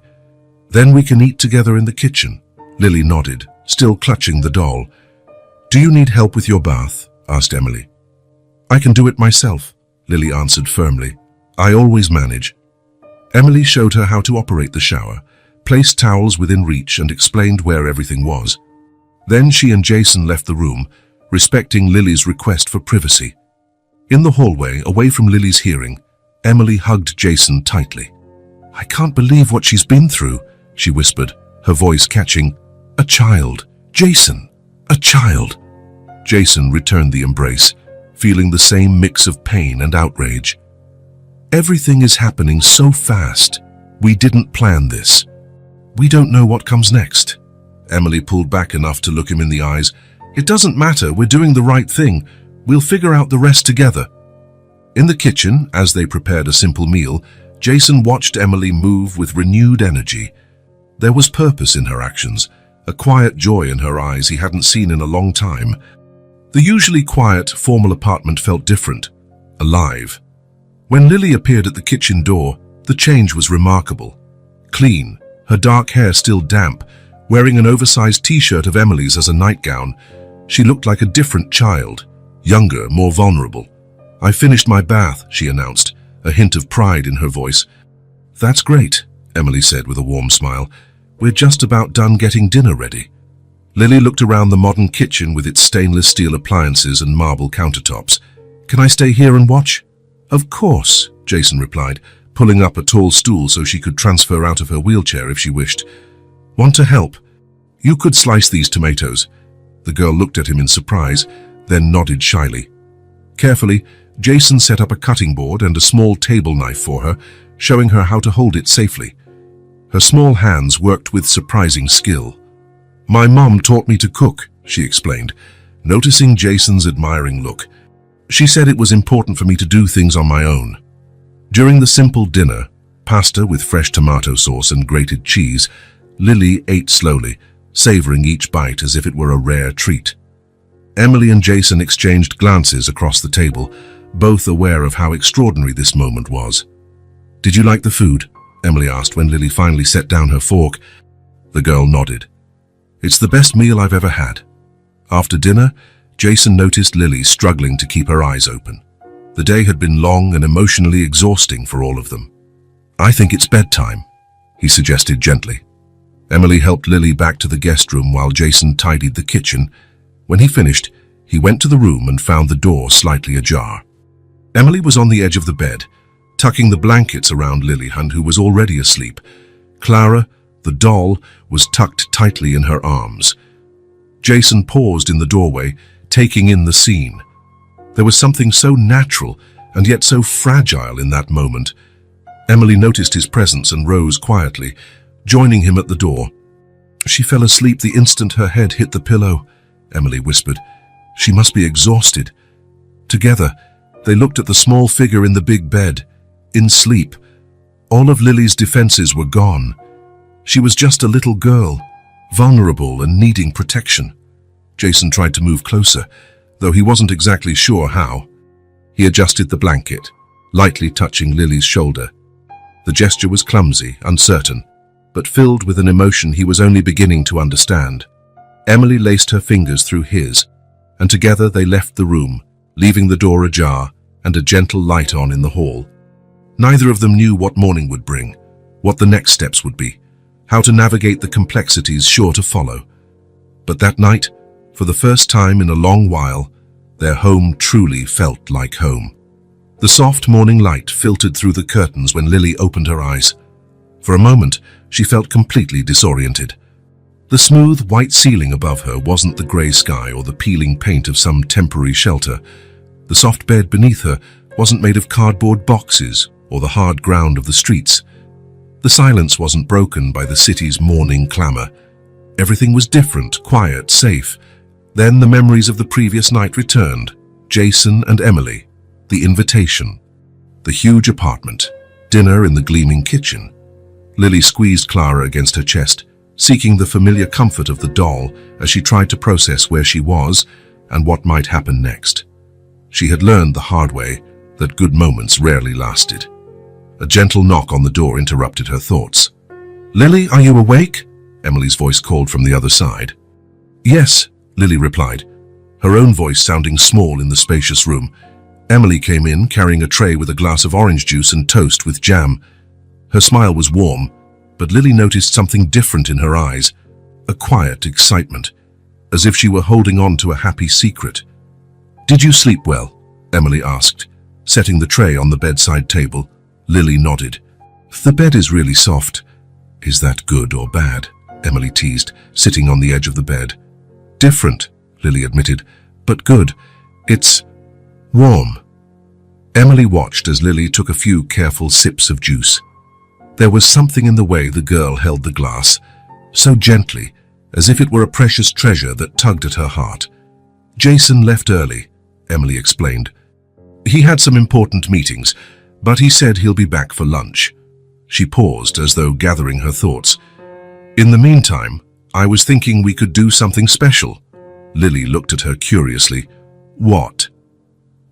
Then we can eat together in the kitchen. Lily nodded, still clutching the doll. Do you need help with your bath? Asked Emily. I can do it myself, Lily answered firmly. I always manage. Emily showed her how to operate the shower, placed towels within reach and explained where everything was. Then she and Jason left the room, respecting Lily's request for privacy. In the hallway, away from Lily's hearing, Emily hugged Jason tightly. I can't believe what she's been through, she whispered, her voice catching. A child. Jason. A child. Jason returned the embrace, feeling the same mix of pain and outrage. Everything is happening so fast. We didn't plan this. We don't know what comes next. Emily pulled back enough to look him in the eyes. It doesn't matter, we're doing the right thing. We'll figure out the rest together." In the kitchen, as they prepared a simple meal, Jason watched Emily move with renewed energy. There was purpose in her actions, a quiet joy in her eyes he hadn't seen in a long time. The usually quiet, formal apartment felt different, alive. When Lily appeared at the kitchen door, the change was remarkable. Clean, her dark hair still damp, wearing an oversized t-shirt of Emily's as a nightgown, she looked like a different child, younger, more vulnerable. "I finished my bath," she announced, a hint of pride in her voice. "That's great," Emily said with a warm smile. "We're just about done getting dinner ready." Lily looked around the modern kitchen with its stainless steel appliances and marble countertops. "Can I stay here and watch?" "Of course," Jason replied, pulling up a tall stool so she could transfer out of her wheelchair if she wished. "Want to help? You could slice these tomatoes." The girl looked at him in surprise, then nodded shyly. Carefully, Jason set up a cutting board and a small table knife for her, showing her how to hold it safely. Her small hands worked with surprising skill. "My mom taught me to cook," she explained, noticing Jason's admiring look. "She said it was important for me to do things on my own." During the simple dinner, pasta with fresh tomato sauce and grated cheese, Lily ate slowly, savoring each bite as if it were a rare treat. Emily and Jason exchanged glances across the table, both aware of how extraordinary this moment was. "Did you like the food?" Emily asked when Lily finally set down her fork. The girl nodded. "It's the best meal I've ever had." After dinner, Jason noticed Lily struggling to keep her eyes open. The day had been long and emotionally exhausting for all of them. "I think it's bedtime," he suggested gently. Emily helped Lily back to the guest room while Jason tidied the kitchen. When he finished, he went to the room and found the door slightly ajar. Emily was on the edge of the bed, tucking the blankets around Lily, who was already asleep. Clara, the doll, was tucked tightly in her arms. Jason paused in the doorway, taking in the scene. There was something so natural and yet so fragile in that moment. Emily noticed his presence and rose quietly, joining him at the door. "She fell asleep the instant her head hit the pillow," Emily whispered. "She must be exhausted." Together, they looked at the small figure in the big bed, in sleep. All of Lily's defenses were gone. She was just a little girl, vulnerable and needing protection. Jason tried to move closer, though he wasn't exactly sure how. He adjusted the blanket, lightly touching Lily's shoulder. The gesture was clumsy, uncertain, but filled with an emotion he was only beginning to understand. Emily laced her fingers through his, and together they left the room, leaving the door ajar and a gentle light on in the hall. Neither of them knew what morning would bring, what the next steps would be, how to navigate the complexities sure to follow. But that night, for the first time in a long while, their home truly felt like home. The soft morning light filtered through the curtains when Lily opened her eyes. For a moment, she felt completely disoriented. The smooth, white ceiling above her wasn't the grey sky or the peeling paint of some temporary shelter. The soft bed beneath her wasn't made of cardboard boxes or the hard ground of the streets. The silence wasn't broken by the city's morning clamor. Everything was different, quiet, safe. Then the memories of the previous night returned. Jason and Emily, the invitation, the huge apartment, dinner in the gleaming kitchen. Lily squeezed Clara against her chest, seeking the familiar comfort of the doll as she tried to process where she was and what might happen next. She had learned the hard way that good moments rarely lasted. A gentle knock on the door interrupted her thoughts. "Lily, are you awake?" Emily's voice called from the other side. "Yes," Lily replied, her own voice sounding small in the spacious room. Emily came in carrying a tray with a glass of orange juice and toast with jam. Her smile was warm, but Lily noticed something different in her eyes, a quiet excitement, as if she were holding on to a happy secret. "Did you sleep well?" Emily asked, setting the tray on the bedside table. Lily nodded. "The bed is really soft." "Is that good or bad?" Emily teased, sitting on the edge of the bed. "Different," Lily admitted, "but good. It's warm." Emily watched as Lily took a few careful sips of juice. There was something in the way the girl held the glass, so gently, as if it were a precious treasure that tugged at her heart. Jason left early, Emily explained. He had some important meetings, but he said he'll be back for lunch. She paused as though gathering her thoughts. In the meantime, I was thinking we could do something special. Lily looked at her curiously. What?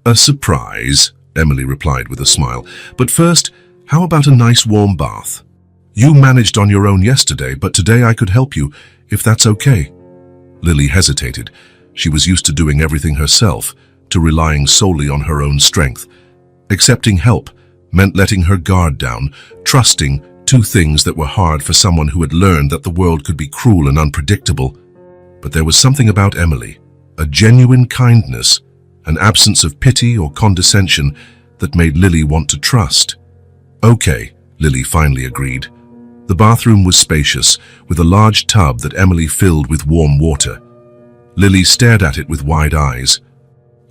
A surprise, Emily replied with a smile. But first, how about a nice warm bath? You managed on your own yesterday, but today I could help you, if that's okay. Lily hesitated. She was used to doing everything herself, to relying solely on her own strength. Accepting help meant letting her guard down, trusting two things that were hard for someone who had learned that the world could be cruel and unpredictable. But there was something about Emily, a genuine kindness, an absence of pity or condescension that made Lily want to trust. Okay, Lily finally agreed. The bathroom was spacious, with a large tub that Emily filled with warm water. Lily stared at it with wide eyes.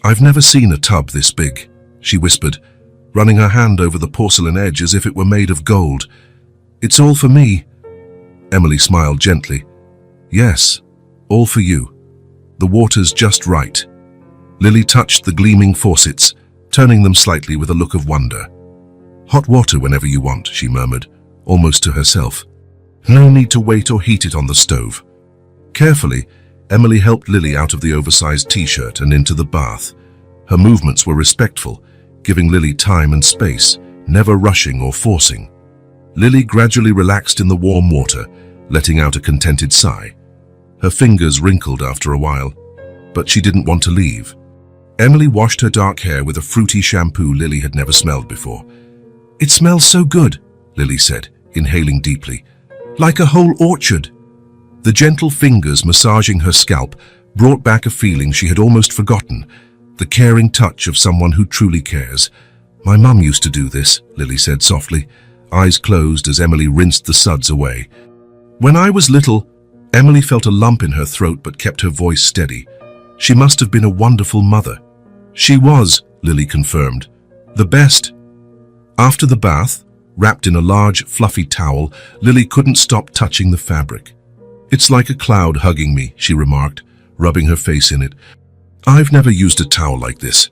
I've never seen a tub this big, she whispered, running her hand over the porcelain edge as if it were made of gold. It's all for me. Emily smiled gently. Yes, all for you. The water's just right. Lily touched the gleaming faucets, turning them slightly with a look of wonder. Hot water whenever you want, she murmured, almost to herself. No need to wait or heat it on the stove. Carefully, Emily helped Lily out of the oversized t-shirt and into the bath. Her movements were respectful, giving Lily time and space, never rushing or forcing. Lily gradually relaxed in the warm water, letting out a contented sigh. Her fingers wrinkled after a while, but she didn't want to leave. Emily washed her dark hair with a fruity shampoo Lily had never smelled before. It smells so good, Lily said, inhaling deeply. Like a whole orchard. The gentle fingers massaging her scalp brought back a feeling she had almost forgotten, the caring touch of someone who truly cares. My mum used to do this, Lily said softly, eyes closed as Emily rinsed the suds away. When I was little, Emily felt a lump in her throat but kept her voice steady. She must have been a wonderful mother. She was, Lily confirmed. The best. After the bath, wrapped in a large, fluffy towel, Lily couldn't stop touching the fabric. It's like a cloud hugging me, she remarked, rubbing her face in it. I've never used a towel like this.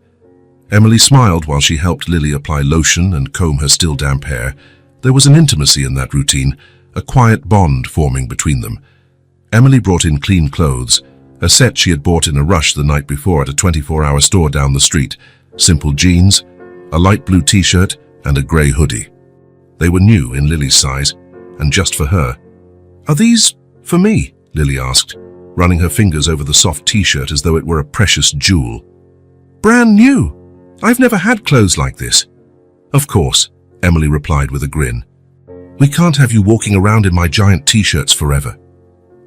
Emily smiled while she helped Lily apply lotion and comb her still damp hair. There was an intimacy in that routine, a quiet bond forming between them. Emily brought in clean clothes, a set she had bought in a rush the night before at a 24-hour store down the street. Simple jeans, a light blue t-shirt, and a grey hoodie. They were new in Lily's size, and just for her. Are these for me? Lily asked, running her fingers over the soft t-shirt as though it were a precious jewel. Brand new. I've never had clothes like this. Of course, Emily replied with a grin. We can't have you walking around in my giant t-shirts forever.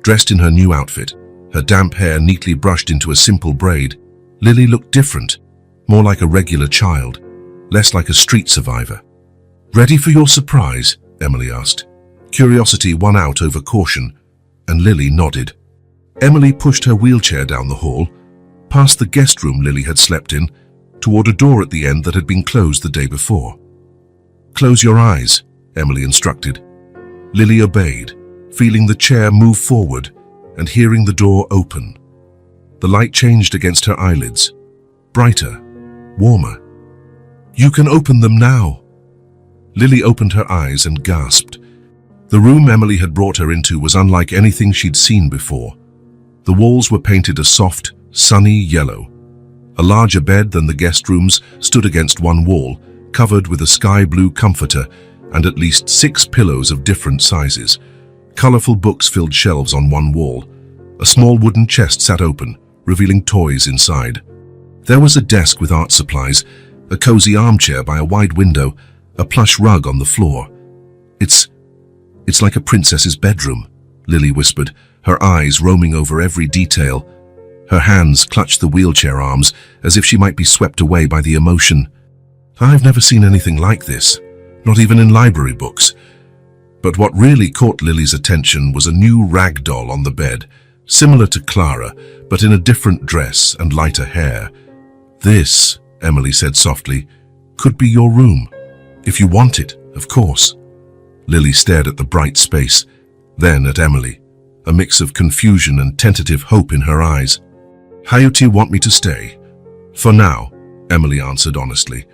Dressed in her new outfit, her damp hair neatly brushed into a simple braid, Lily looked different, more like a regular child, less like a street survivor. Ready for your surprise? Emily asked. Curiosity won out over caution, and Lily nodded. Emily pushed her wheelchair down the hall, past the guest room Lily had slept in, toward a door at the end that had been closed the day before. Close your eyes, Emily instructed. Lily obeyed, feeling the chair move forward and hearing the door open. The light changed against her eyelids, brighter, warmer. You can open them now. Lily opened her eyes and gasped. The room Emily had brought her into was unlike anything she'd seen before. The walls were painted a soft, sunny yellow. A larger bed than the guest rooms stood against one wall, covered with a sky blue comforter and at least 6 pillows of different sizes. Colorful books filled shelves on one wall. A small wooden chest sat open, revealing toys inside. There was a desk with art supplies, a cozy armchair by a wide window, a plush rug on the floor. It's like a princess's bedroom, Lily whispered, her eyes roaming over every detail. Her hands clutched the wheelchair arms as if she might be swept away by the emotion. I've never seen anything like this, not even in library books. But what really caught Lily's attention was a new rag doll on the bed, similar to Clara, but in a different dress and lighter hair. This, Emily said softly, could be your room. If you want it, of course. Lily stared at the bright space, then at Emily, a mix of confusion and tentative hope in her eyes. How do you want me to stay? For now, Emily answered honestly.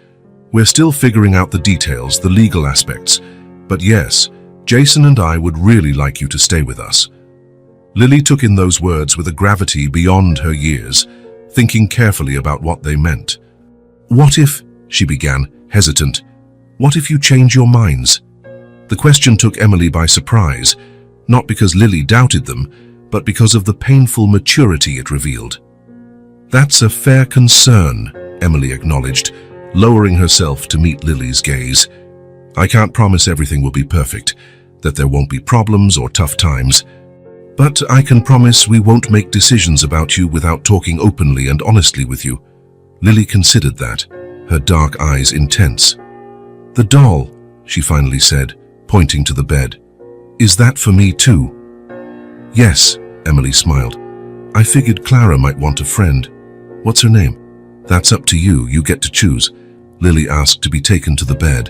We're still figuring out the details, the legal aspects. But yes, Jason and I would really like you to stay with us. Lily took in those words with a gravity beyond her years, thinking carefully about what they meant. What if, she began, hesitant, what if you change your minds? The question took Emily by surprise, not because Lily doubted them, but because of the painful maturity it revealed. That's a fair concern, Emily acknowledged, lowering herself to meet Lily's gaze. I can't promise everything will be perfect, that there won't be problems or tough times, but I can promise we won't make decisions about you without talking openly and honestly with you. Lily considered that, her dark eyes intense. The doll, she finally said, pointing to the bed. Is that for me too? Yes, Emily smiled. I figured Clara might want a friend. What's her name? That's up to you, you get to choose. Lily asked to be taken to the bed.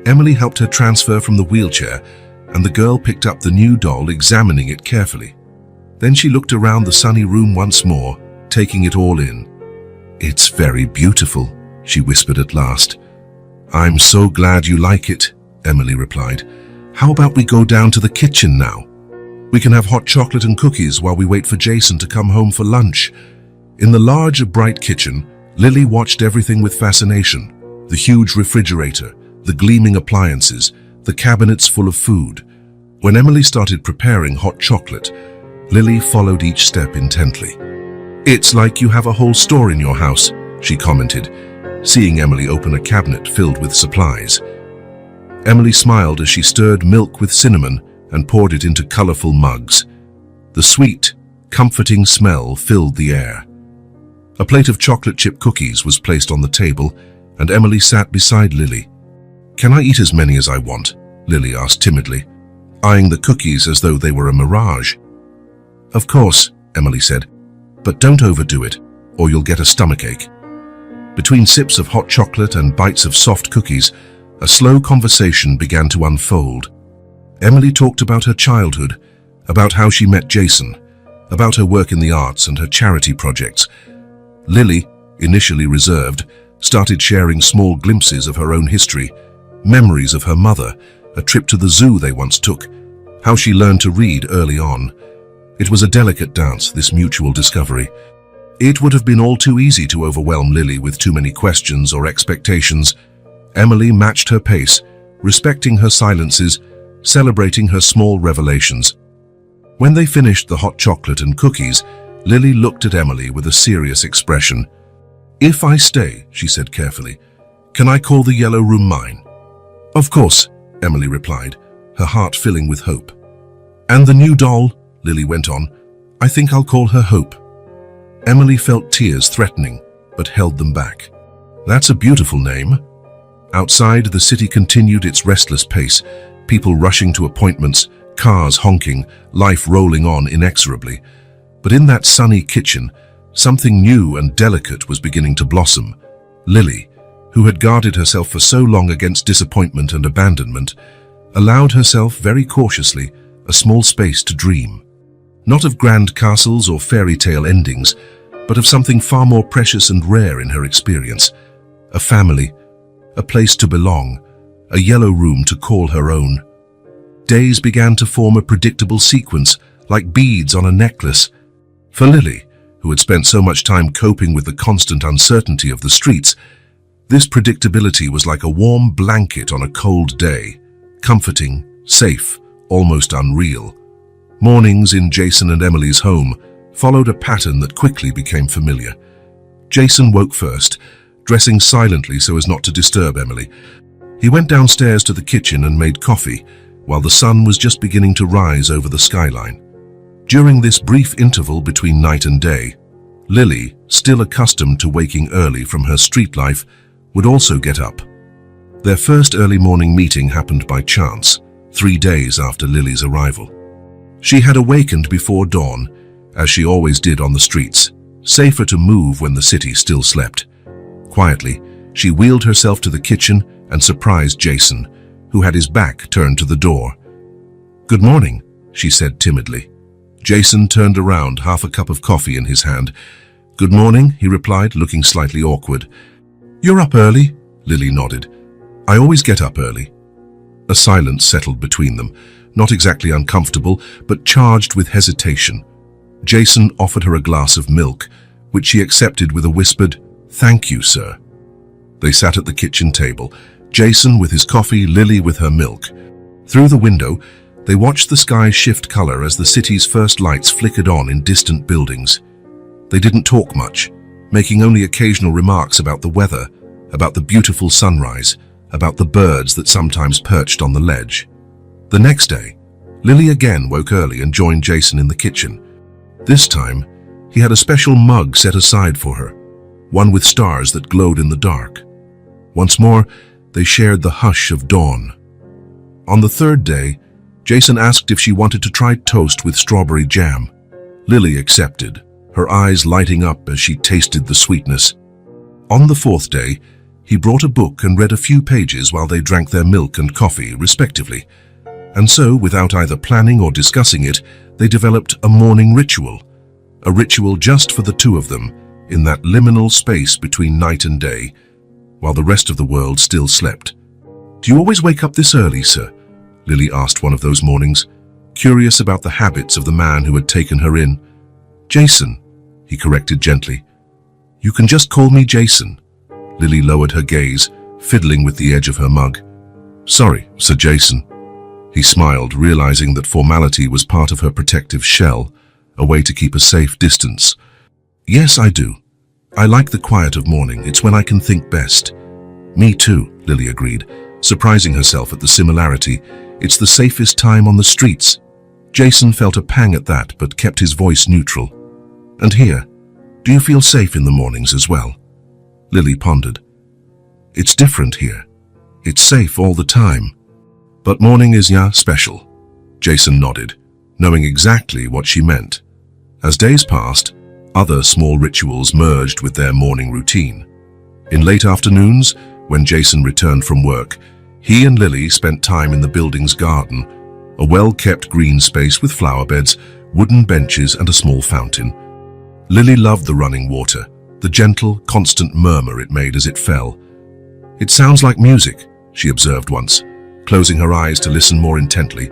Emily helped her transfer from the wheelchair, and the girl picked up the new doll, examining it carefully. Then she looked around the sunny room once more, taking it all in. It's very beautiful, she whispered at last. I'm so glad you like it, Emily replied. How about we go down to the kitchen now? We can have hot chocolate and cookies while we wait for Jason to come home for lunch. In the large, bright kitchen, Lily watched everything with fascination. The huge refrigerator, the gleaming appliances, the cabinets full of food. When Emily started preparing hot chocolate, Lily followed each step intently. It's like you have a whole store in your house, she commented, seeing Emily open a cabinet filled with supplies. Emily smiled as she stirred milk with cinnamon and poured it into colorful mugs. The sweet, comforting smell filled the air. A plate of chocolate chip cookies was placed on the table, and Emily sat beside Lily. Can I eat as many as I want? Lily asked timidly, eyeing the cookies as though they were a mirage. Of course, Emily said, but don't overdo it, or you'll get a stomachache. Between sips of hot chocolate and bites of soft cookies, a slow conversation began to unfold. Emily talked about her childhood, about how she met Jason, about her work in the arts and her charity projects. Lily, initially reserved, started sharing small glimpses of her own history, memories of her mother, a trip to the zoo they once took, how she learned to read early on. It was a delicate dance, this mutual discovery. It would have been all too easy to overwhelm Lily with too many questions or expectations. Emily matched her pace, respecting her silences, celebrating her small revelations. When they finished the hot chocolate and cookies, Lily looked at Emily with a serious expression. If I stay, she said carefully, can I call the yellow room mine? Of course, Emily replied, her heart filling with hope. And the new doll, Lily went on, I think I'll call her Hope. Emily felt tears threatening, but held them back. That's a beautiful name. Outside, the city continued its restless pace, people rushing to appointments, cars honking, life rolling on inexorably. But in that sunny kitchen, something new and delicate was beginning to blossom. Lily, who had guarded herself for so long against disappointment and abandonment, allowed herself very cautiously a small space to dream. Not of grand castles or fairy tale endings, but of something far more precious and rare in her experience. A family, a place to belong, a yellow room to call her own. Days began to form a predictable sequence, like beads on a necklace. For Lily, who had spent so much time coping with the constant uncertainty of the streets, this predictability was like a warm blanket on a cold day, comforting, safe, almost unreal. Mornings in Jason and Emily's home followed a pattern that quickly became familiar. Jason woke first, dressing silently so as not to disturb Emily. He went downstairs to the kitchen and made coffee, while the sun was just beginning to rise over the skyline. During this brief interval between night and day, Lily, still accustomed to waking early from her street life, would also get up. Their first early morning meeting happened by chance, 3 days after Lily's arrival. She had awakened before dawn, as she always did on the streets, safer to move when the city still slept. Quietly, she wheeled herself to the kitchen and surprised Jason, who had his back turned to the door. "Good morning," she said timidly. Jason turned around, half a cup of coffee in his hand. "Good morning," he replied, looking slightly awkward. "You're up early?" Lily nodded. "I always get up early." A silence settled between them, not exactly uncomfortable, but charged with hesitation. Jason offered her a glass of milk, which she accepted with a whispered, "Thank you, sir." They sat at the kitchen table, Jason with his coffee, Lily with her milk. Through the window, they watched the sky shift color as the city's first lights flickered on in distant buildings. They didn't talk much, making only occasional remarks about the weather, about the beautiful sunrise, about the birds that sometimes perched on the ledge. The next day, Lily again woke early and joined Jason in the kitchen. This time, he had a special mug set aside for her, one with stars that glowed in the dark. Once more, they shared the hush of dawn. On the third day, Jason asked if she wanted to try toast with strawberry jam. Lily accepted, her eyes lighting up as she tasted the sweetness. On the fourth day, he brought a book and read a few pages while they drank their milk and coffee, respectively. And so, without either planning or discussing it, they developed a morning ritual. A ritual just for the two of them, in that liminal space between night and day, while the rest of the world still slept. "Do you always wake up this early, sir?" Lily asked one of those mornings, curious about the habits of the man who had taken her in. "Jason," he corrected gently. "You can just call me Jason." Lily lowered her gaze, fiddling with the edge of her mug. "Sorry, Sir Jason." He smiled, realizing that formality was part of her protective shell, a way to keep a safe distance. "Yes, I do. I like the quiet of morning. It's when I can think best." "Me too," Lily agreed, surprising herself at the similarity. "It's the safest time on the streets." Jason felt a pang at that, but kept his voice neutral. "And here, do you feel safe in the mornings as well?" Lily pondered. "It's different here. It's safe all the time. But morning is special." Jason nodded, knowing exactly what she meant. As days passed, other small rituals merged with their morning routine. In late afternoons, when Jason returned from work, he and Lily spent time in the building's garden, a well-kept green space with flower beds, wooden benches, and a small fountain. Lily loved the running water, the gentle, constant murmur it made as it fell. "It sounds like music," she observed once, closing her eyes to listen more intently.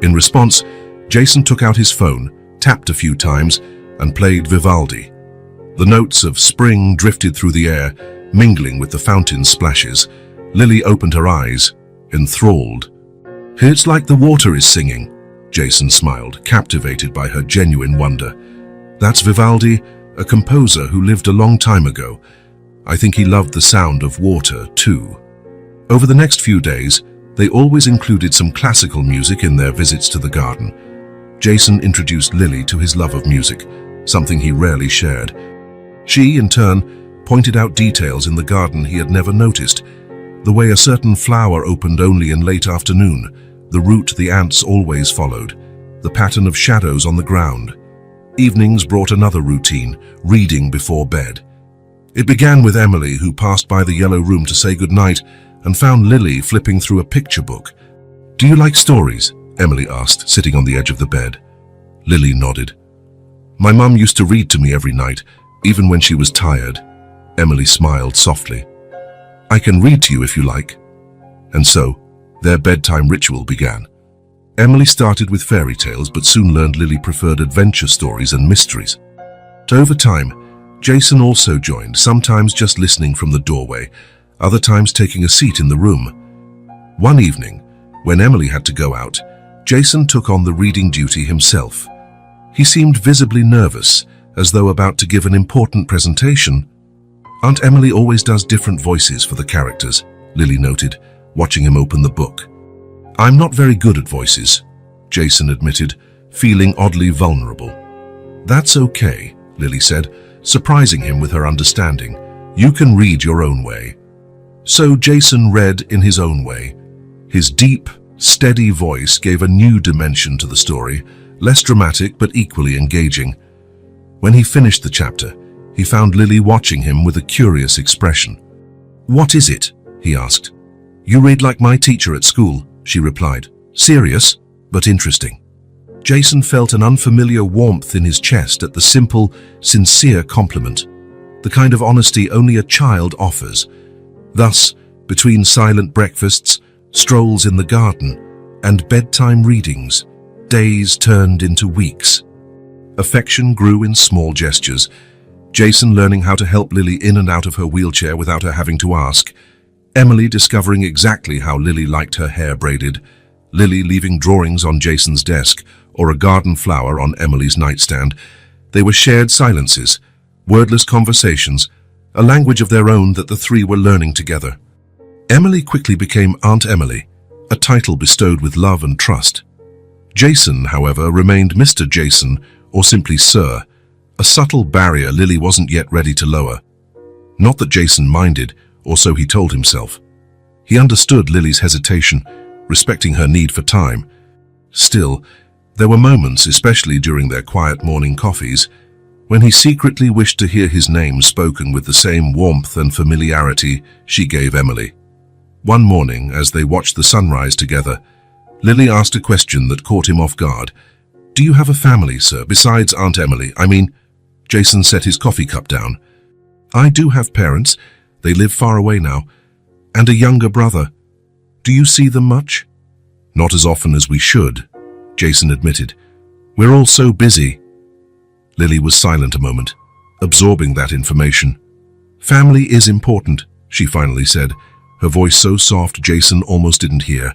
In response, Jason took out his phone, tapped a few times, and played Vivaldi. The notes of spring drifted through the air, mingling with the fountain's splashes. Lily opened her eyes, enthralled. "It's like the water is singing," Jason smiled, captivated by her genuine wonder. "That's Vivaldi, a composer who lived a long time ago. I think he loved the sound of water, too." Over the next few days, they always included some classical music in their visits to the garden. Jason introduced Lily to his love of music, something he rarely shared. She, in turn, pointed out details in the garden he had never noticed. The way a certain flower opened only in late afternoon, the route the ants always followed, the pattern of shadows on the ground. Evenings brought another routine, reading before bed. It began with Emily, who passed by the yellow room to say goodnight and found Lily flipping through a picture book. "Do you like stories?" Emily asked, sitting on the edge of the bed. Lily nodded. "My mum used to read to me every night, even when she was tired." Emily smiled softly. "I can read to you if you like." And so, their bedtime ritual began. Emily started with fairy tales, but soon learned Lily preferred adventure stories and mysteries. Over time, Jason also joined, sometimes just listening from the doorway, other times taking a seat in the room. One evening, when Emily had to go out, Jason took on the reading duty himself. He seemed visibly nervous, as though about to give an important presentation. "Aunt Emily always does different voices for the characters," Lily noted, watching him open the book. "I'm not very good at voices," Jason admitted, feeling oddly vulnerable. "That's okay," Lily said, surprising him with her understanding. "You can read your own way." So Jason read in his own way. His deep, steady voice gave a new dimension to the story, less dramatic but equally engaging. When he finished the chapter, he found Lily watching him with a curious expression. "What is it?" he asked. "You read like my teacher at school," she replied. "Serious, but interesting." Jason felt an unfamiliar warmth in his chest at the simple, sincere compliment, the kind of honesty only a child offers. Thus, between silent breakfasts, strolls in the garden, and bedtime readings, days turned into weeks. Affection grew in small gestures, Jason learning how to help Lily in and out of her wheelchair without her having to ask, Emily discovering exactly how Lily liked her hair braided, Lily leaving drawings on Jason's desk or a garden flower on Emily's nightstand. They were shared silences, wordless conversations, a language of their own that the three were learning together. Emily quickly became Aunt Emily, a title bestowed with love and trust. Jason, however, remained Mr. Jason, or simply Sir, a subtle barrier Lily wasn't yet ready to lower. Not that Jason minded, or so he told himself. He understood Lily's hesitation, respecting her need for time. Still, there were moments, especially during their quiet morning coffees, when he secretly wished to hear his name spoken with the same warmth and familiarity she gave Emily. One morning, as they watched the sunrise together, Lily asked a question that caught him off guard. "Do you have a family, sir, besides Aunt Emily? I mean..." Jason set his coffee cup down. "I do have parents. They live far away now. And a younger brother. Do you see them much?" "Not as often as we should," Jason admitted. "We're all so busy." Lily was silent a moment, absorbing that information. "Family is important," she finally said, her voice so soft Jason almost didn't hear.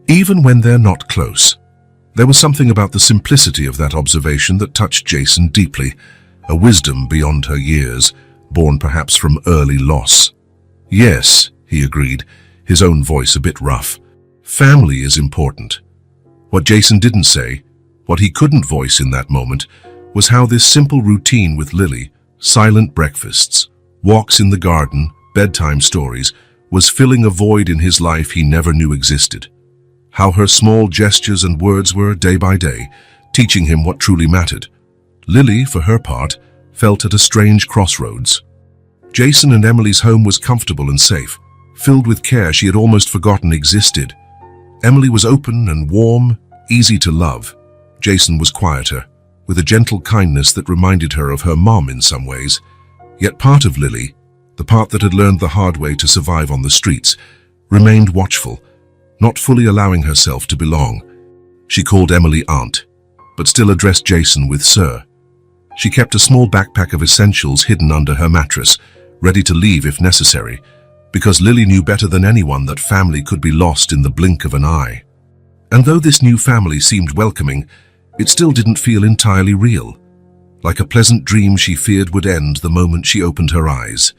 "Even when they're not close." There was something about the simplicity of that observation that touched Jason deeply, a wisdom beyond her years, born perhaps from early loss. "Yes," he agreed, his own voice a bit rough. "Family is important." What Jason didn't say, what he couldn't voice in that moment, was how this simple routine with Lily, silent breakfasts, walks in the garden, bedtime stories, was filling a void in his life he never knew existed. How her small gestures and words were, day by day, teaching him what truly mattered. Lily, for her part, felt at a strange crossroads. Jason and Emily's home was comfortable and safe, filled with care she had almost forgotten existed. Emily was open and warm, easy to love. Jason was quieter, with a gentle kindness that reminded her of her mom in some ways. Yet part of Lily, the part that had learned the hard way to survive on the streets, remained watchful, not fully allowing herself to belong. She called Emily Aunt, but still addressed Jason with Sir. She kept a small backpack of essentials hidden under her mattress, ready to leave if necessary, because Lily knew better than anyone that family could be lost in the blink of an eye. And though this new family seemed welcoming, it still didn't feel entirely real, like a pleasant dream she feared would end the moment she opened her eyes.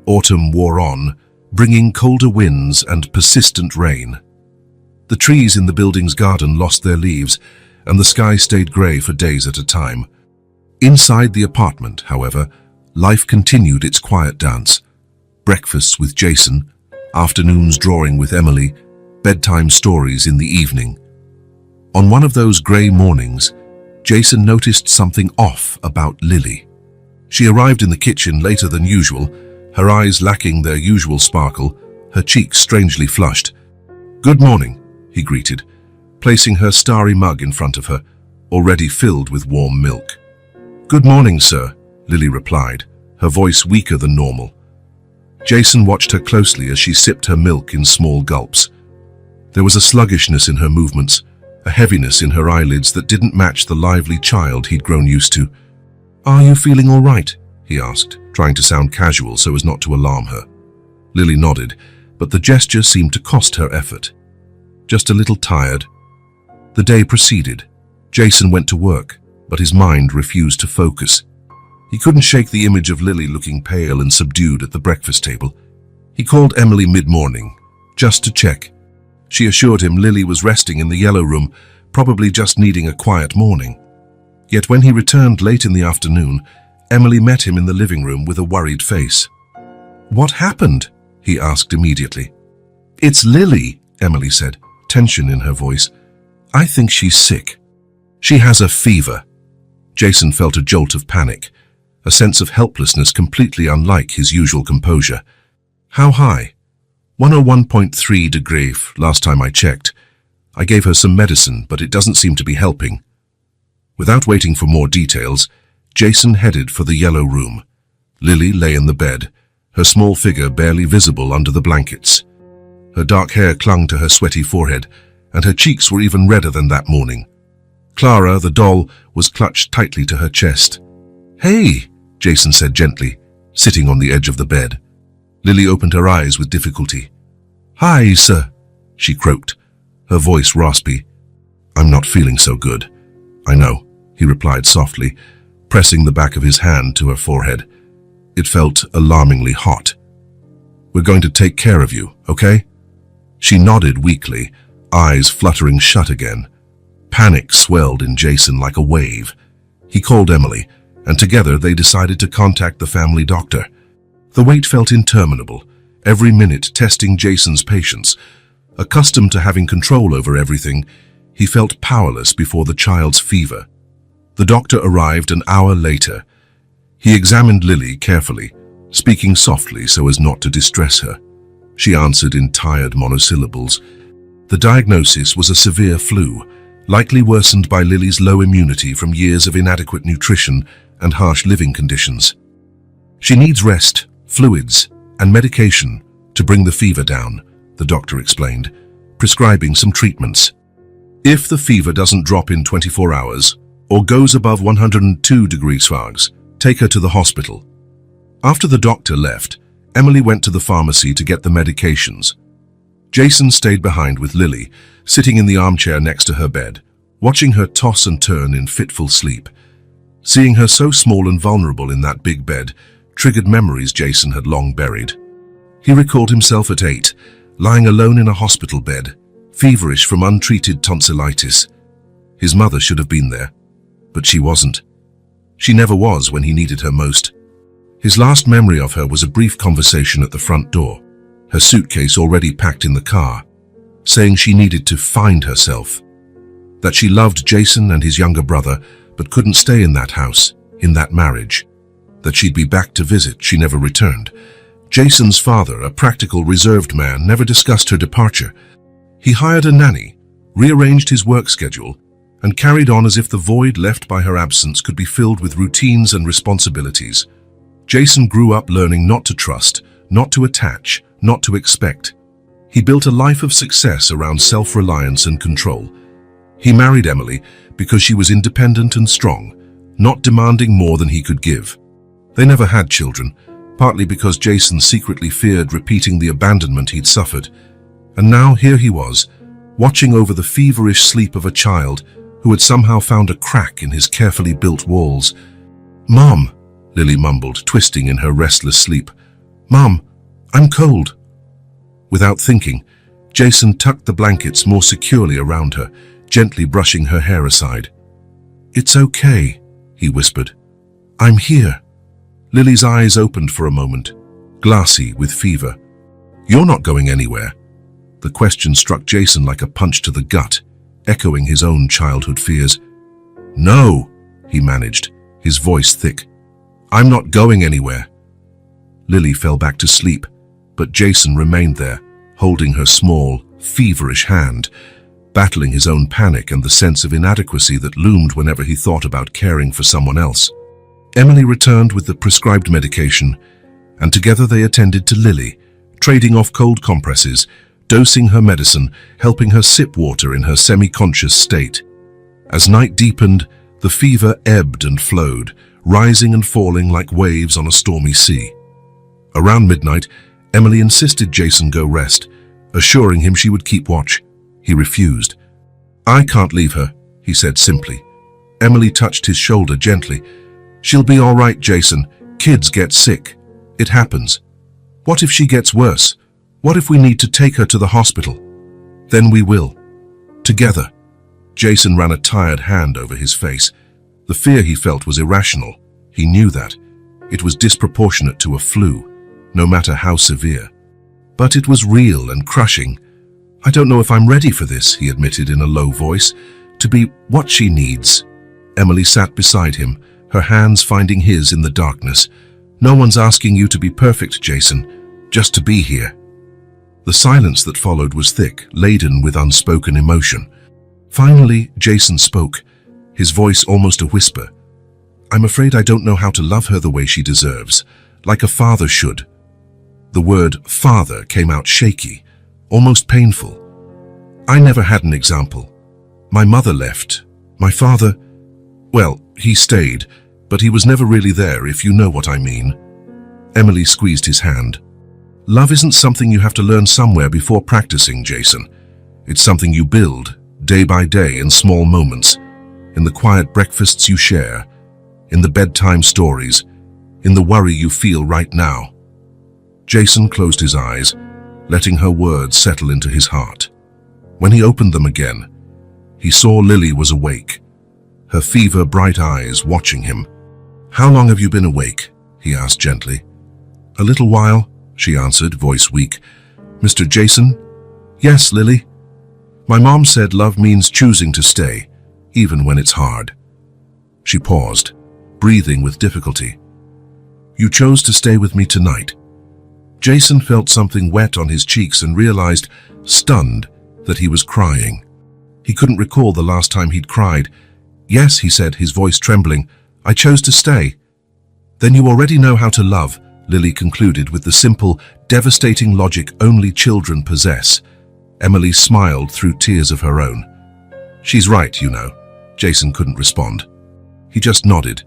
Autumn wore on, bringing colder winds and persistent rain. The trees in the building's garden lost their leaves, and the sky stayed grey for days at a time. Inside the apartment, however, life continued its quiet dance. Breakfasts with Jason, afternoons drawing with Emily, bedtime stories in the evening. On one of those grey mornings, Jason noticed something off about Lily. She arrived in the kitchen later than usual, her eyes lacking their usual sparkle, her cheeks strangely flushed. "Good morning," he greeted, placing her starry mug in front of her, already filled with warm milk. "Good morning, sir," Lily replied, her voice weaker than normal. Jason watched her closely as she sipped her milk in small gulps. There was a sluggishness in her movements, a heaviness in her eyelids that didn't match the lively child he'd grown used to. "Are you feeling all right?" he asked, trying to sound casual so as not to alarm her. Lily nodded, but the gesture seemed to cost her effort. "Just a little tired." The day proceeded. Jason went to work, but his mind refused to focus. He couldn't shake the image of Lily looking pale and subdued at the breakfast table. He called Emily mid-morning, just to check. She assured him Lily was resting in the yellow room, probably just needing a quiet morning. Yet when he returned late in the afternoon, Emily met him in the living room with a worried face. "What happened?" he asked immediately. "It's Lily," Emily said, tension in her voice. "I think she's sick. She has a fever." Jason felt a jolt of panic, a sense of helplessness completely unlike his usual composure. "How high?" 101.3 degrees, last time I checked. I gave her some medicine, but it doesn't seem to be helping." Without waiting for more details, Jason headed for the yellow room. Lily lay in the bed, her small figure barely visible under the blankets. Her dark hair clung to her sweaty forehead, and her cheeks were even redder than that morning. Clara, the doll, was clutched tightly to her chest. "Hey," Jason said gently, sitting on the edge of the bed. Lily opened her eyes with difficulty. "Hi, sir," she croaked, her voice raspy. "I'm not feeling so good." "I know," he replied softly, pressing the back of his hand to her forehead. It felt alarmingly hot. "We're going to take care of you, okay?" She nodded weakly, eyes fluttering shut again. Panic swelled in Jason like a wave. He called Emily, and together they decided to contact the family doctor. The wait felt interminable, every minute testing Jason's patience. Accustomed to having control over everything, he felt powerless before the child's fever. The doctor arrived an hour later. He examined Lily carefully, speaking softly so as not to distress her. She answered in tired monosyllables. The diagnosis was a severe flu, likely worsened by Lily's low immunity from years of inadequate nutrition and harsh living conditions. "She needs rest, fluids, and medication to bring the fever down," the doctor explained, prescribing some treatments. "If the fever doesn't drop in 24 hours or goes above 102 degrees Celsius, take her to the hospital." After the doctor left, Emily went to the pharmacy to get the medications. Jason stayed behind with Lily, sitting in the armchair next to her bed, watching her toss and turn in fitful sleep. Seeing her so small and vulnerable in that big bed triggered memories Jason had long buried. He recalled himself at 8, lying alone in a hospital bed, feverish from untreated tonsillitis. His mother should have been there, but she wasn't. She never was when he needed her most. His last memory of her was a brief conversation at the front door, her suitcase already packed in the car, saying she needed to find herself, that she loved Jason and his younger brother but couldn't stay in that house, in that marriage, that she'd be back to visit. She never returned. Jason's father, a practical, reserved man, never discussed her departure. He hired a nanny, rearranged his work schedule, and carried on as if the void left by her absence could be filled with routines and responsibilities. Jason grew up learning not to trust, not to attach, not to expect. He built a life of success around self-reliance and control. He married Emily because she was independent and strong, not demanding more than he could give. They never had children, partly because Jason secretly feared repeating the abandonment he'd suffered. And now here he was, watching over the feverish sleep of a child who had somehow found a crack in his carefully built walls. "Mom," Lily mumbled, twisting in her restless sleep. "Mom, I'm cold." Without thinking, Jason tucked the blankets more securely around her, gently brushing her hair aside. "It's okay," he whispered. "I'm here." Lily's eyes opened for a moment, glassy with fever. "You're not going anywhere." The question struck Jason like a punch to the gut, echoing his own childhood fears. "No," he managed, his voice thick. "I'm not going anywhere." Lily fell back to sleep, but Jason remained there, holding her small, feverish hand, battling his own panic and the sense of inadequacy that loomed whenever he thought about caring for someone else. Emily returned with the prescribed medication, and together they attended to Lily, trading off cold compresses, dosing her medicine, helping her sip water in her semi-conscious state. As night deepened, the fever ebbed and flowed, rising and falling like waves on a stormy sea. Around midnight, Emily insisted Jason go rest, assuring him she would keep watch. He refused. "I can't leave her," he said simply. Emily touched his shoulder gently. "She'll be all right, Jason. Kids get sick. It happens. What if she gets worse? What if we need to take her to the hospital? Then we will. Together." Jason ran a tired hand over his face. The fear he felt was irrational. He knew that. It was disproportionate to a flu, no matter how severe. But it was real and crushing. "I don't know if I'm ready for this," he admitted in a low voice. "To be what she needs." Emily sat beside him, her hands finding his in the darkness. "No one's asking you to be perfect, Jason, just to be here." The silence that followed was thick, laden with unspoken emotion. Finally, Jason spoke, his voice almost a whisper. "I'm afraid I don't know how to love her the way she deserves, like a father should." The word father came out shaky, almost painful. "I never had an example. My mother left. My father, well, he stayed, but he was never really there, if you know what I mean." Emily squeezed his hand. "Love isn't something you have to learn somewhere before practicing, Jason. It's something you build, day by day, in small moments, in the quiet breakfasts you share, in the bedtime stories, in the worry you feel right now." Jason closed his eyes, letting her words settle into his heart. When he opened them again, he saw Lily was awake, her fever-bright eyes watching him. "How long have you been awake?" he asked gently. "A little while," she answered, voice weak. "Mr. Jason?" "Yes, Lily." "My mom said love means choosing to stay, even when it's hard." She paused, breathing with difficulty. "You chose to stay with me tonight." Jason felt something wet on his cheeks and realized, stunned, that he was crying. He couldn't recall the last time he'd cried. "Yes," he said, his voice trembling, "I chose to stay." "Then you already know how to love," Lily concluded with the simple, devastating logic only children possess. Emily smiled through tears of her own. "She's right, you know." Jason couldn't respond. He just nodded,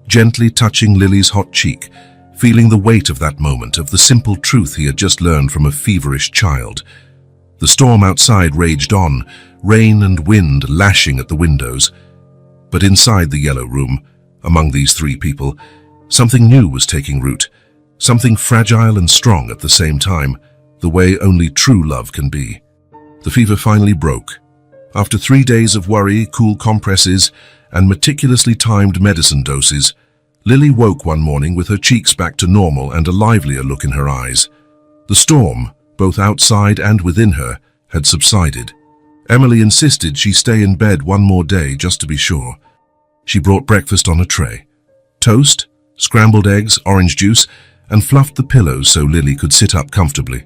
gently touching Lily's hot cheek, feeling the weight of that moment, of the simple truth he had just learned from a feverish child. The storm outside raged on, rain and wind lashing at the windows. But inside the yellow room, among these three people, something new was taking root, something fragile and strong at the same time, the way only true love can be. The fever finally broke. After 3 days of worry, cool compresses, and meticulously timed medicine doses, Lily woke one morning with her cheeks back to normal and a livelier look in her eyes. The storm, both outside and within her, had subsided. Emily insisted she stay in bed one more day just to be sure. She brought breakfast on a tray. Toast, scrambled eggs, orange juice, and fluffed the pillows so Lily could sit up comfortably.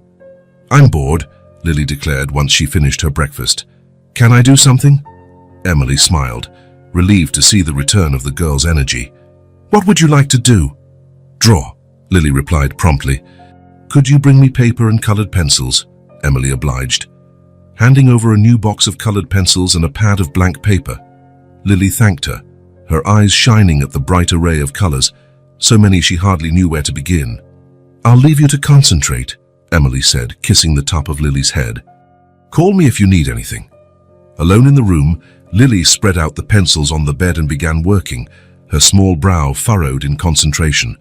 "I'm bored," Lily declared once she finished her breakfast. "Can I do something?" Emily smiled, relieved to see the return of the girl's energy. "What would you like to do?" "Draw," Lily replied promptly. "Could you bring me paper and colored pencils?" Emily obliged, handing over a new box of colored pencils and a pad of blank paper. Lily thanked her, her eyes shining at the bright array of colors, so many she hardly knew where to begin. "I'll leave you to concentrate," Emily said, kissing the top of Lily's head. "Call me if you need anything." Alone in the room, Lily spread out the pencils on the bed and began working, her small brow furrowed in concentration.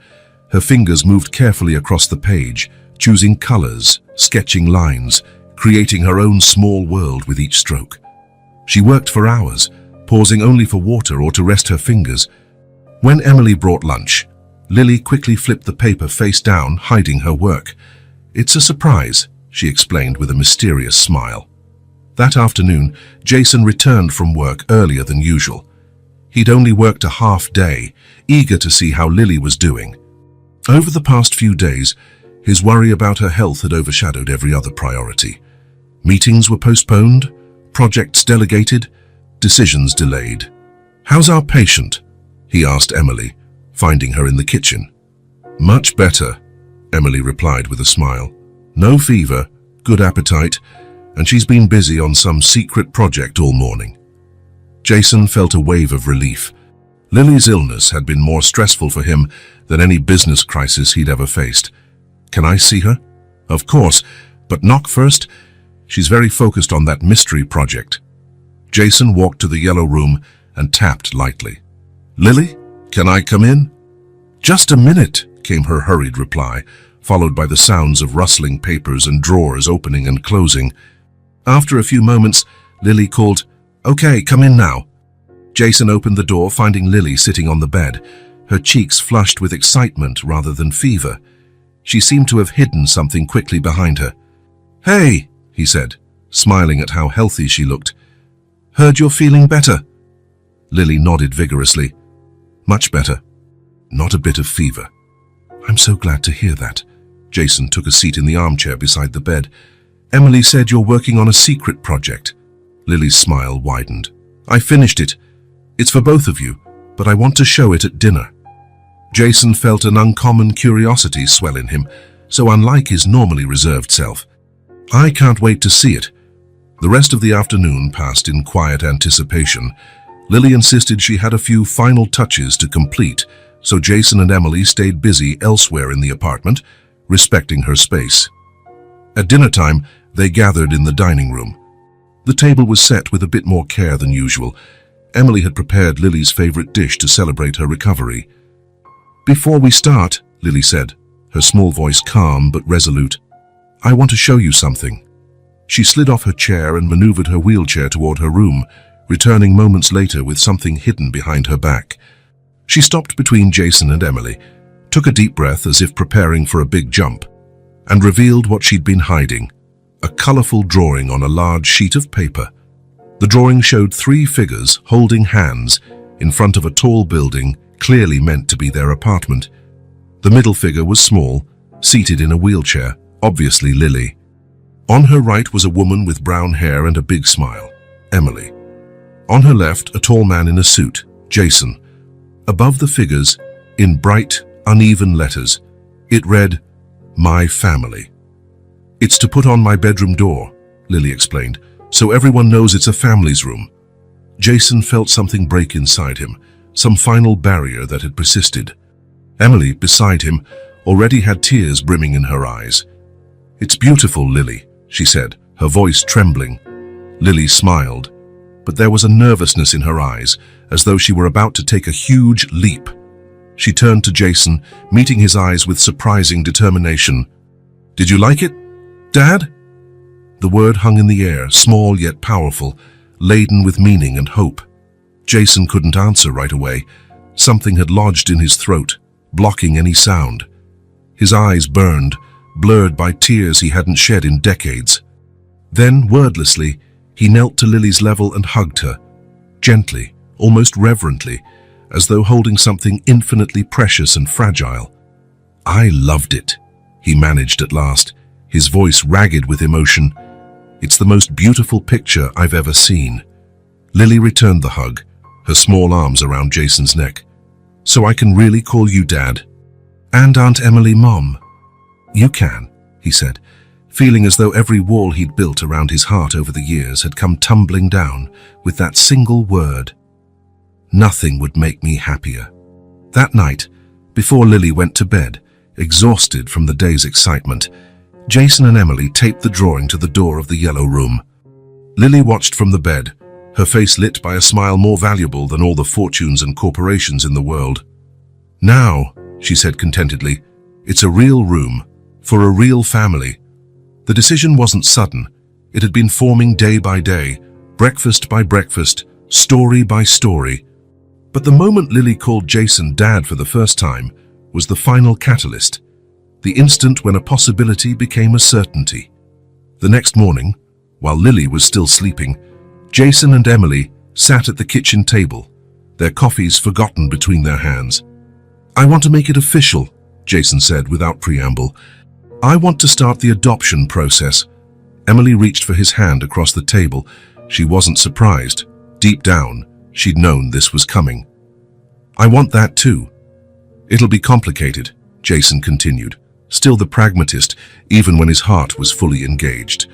Her fingers moved carefully across the page, choosing colors, sketching lines, creating her own small world with each stroke. She worked for hours, pausing only for water or to rest her fingers. When Emily brought lunch, Lily quickly flipped the paper face down, hiding her work. "It's a surprise," she explained with a mysterious smile. That afternoon, Jason returned from work earlier than usual. He'd only worked a half day, eager to see how Lily was doing. Over the past few days, his worry about her health had overshadowed every other priority. Meetings were postponed, projects delegated, decisions delayed. "How's our patient?" he asked Emily, finding her in the kitchen. "Much better," Emily replied with a smile. "No fever, good appetite, and she's been busy on some secret project all morning." Jason felt a wave of relief. Lily's illness had been more stressful for him than any business crisis he'd ever faced. "Can I see her?" "Of course, but knock first. She's very focused on that mystery project." Jason walked to the yellow room and tapped lightly. "Lily, can I come in?" "Just a minute," came her hurried reply, followed by the sounds of rustling papers and drawers opening and closing. After a few moments, Lily called, "Okay, come in now." Jason opened the door, finding Lily sitting on the bed, her cheeks flushed with excitement rather than fever. She seemed to have hidden something quickly behind her. "Hey," he said, smiling at how healthy she looked. "Heard you're feeling better." Lily nodded vigorously. "Much better. Not a bit of fever." "I'm so glad to hear that." Jason took a seat in the armchair beside the bed. Emily said you're working on a secret project. Lily's smile widened. I finished it. It's for both of you, but I want to show it at dinner. Jason felt an uncommon curiosity swell in him, so unlike his normally reserved self. I can't wait to see it. The rest of the afternoon passed in quiet anticipation. Lily insisted she had a few final touches to complete, so Jason and Emily stayed busy elsewhere in the apartment, respecting her space. At dinner time, they gathered in the dining room. The table was set with a bit more care than usual. Emily had prepared Lily's favorite dish to celebrate her recovery. Before we start, Lily said, her small voice calm but resolute, I want to show you something. She slid off her chair and maneuvered her wheelchair toward her room, returning moments later with something hidden behind her back. She stopped between Jason and Emily, took a deep breath as if preparing for a big jump, and revealed what she'd been hiding, a colorful drawing on a large sheet of paper. The drawing showed 3 figures holding hands in front of a tall building clearly meant to be their apartment. The middle figure was small, seated in a wheelchair, obviously Lily. On her right was a woman with brown hair and a big smile, Emily. On her left, a tall man in a suit, Jason. Above the figures, in bright, uneven letters, it read, My family. It's to put on my bedroom door, Lily explained, so everyone knows it's a family's room. Jason felt something break inside him, some final barrier that had persisted. Emily, beside him, already had tears brimming in her eyes. It's beautiful, Lily, she said, her voice trembling. Lily smiled, but there was a nervousness in her eyes, as though she were about to take a huge leap. She turned to Jason, meeting his eyes with surprising determination. Did you like it, Dad? The word hung in the air, small yet powerful, laden with meaning and hope. Jason couldn't answer right away. Something had lodged in his throat, blocking any sound. His eyes burned, blurred by tears he hadn't shed in decades. Then, wordlessly, he knelt to Lily's level and hugged her, gently, almost reverently, as though holding something infinitely precious and fragile. I loved it, he managed at last, his voice ragged with emotion. It's the most beautiful picture I've ever seen. Lily returned the hug, her small arms around Jason's neck. So I can really call you Dad? And Aunt Emily Mom? You can, he said, feeling as though every wall he'd built around his heart over the years had come tumbling down with that single word. Nothing would make me happier. That night, before Lily went to bed, exhausted from the day's excitement, Jason and Emily taped the drawing to the door of the yellow room. Lily watched from the bed, her face lit by a smile more valuable than all the fortunes and corporations in the world. Now, she said contentedly, it's a real room, for a real family. The decision wasn't sudden. It had been forming day by day, breakfast by breakfast, story by story. But the moment Lily called Jason Dad for the first time was the final catalyst, the instant when a possibility became a certainty. The next morning, while Lily was still sleeping, Jason and Emily sat at the kitchen table, their coffees forgotten between their hands. I want to make it official, Jason said without preamble. I want to start the adoption process. Emily reached for his hand across the table. She wasn't surprised. Deep down, she'd known this was coming. I want that too. It'll be complicated, Jason continued, still the pragmatist, even when his heart was fully engaged.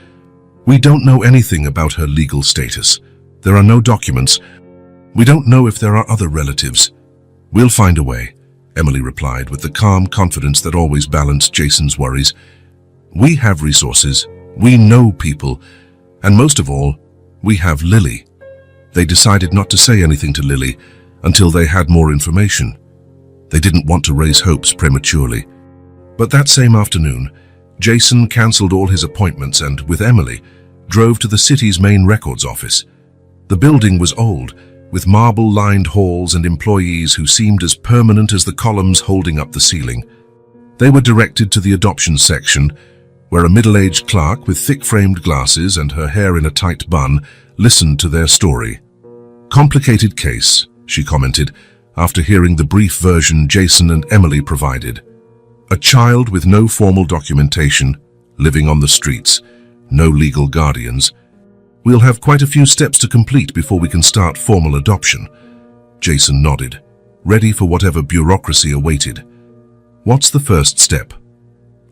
We don't know anything about her legal status. There are no documents. We don't know if there are other relatives. We'll find a way, Emily replied with the calm confidence that always balanced Jason's worries. We have resources. We know people. And most of all, we have Lily. They decided not to say anything to Lily until they had more information. They didn't want to raise hopes prematurely. But that same afternoon, Jason cancelled all his appointments and, with Emily, drove to the city's main records office. The building was old, with marble-lined halls and employees who seemed as permanent as the columns holding up the ceiling. They were directed to the adoption section, where a middle-aged clerk with thick-framed glasses and her hair in a tight bun listened to their story. Complicated case, she commented, after hearing the brief version Jason and Emily provided. A child with no formal documentation, living on the streets, no legal guardians. We'll have quite a few steps to complete before we can start formal adoption. Jason nodded, ready for whatever bureaucracy awaited. What's the first step?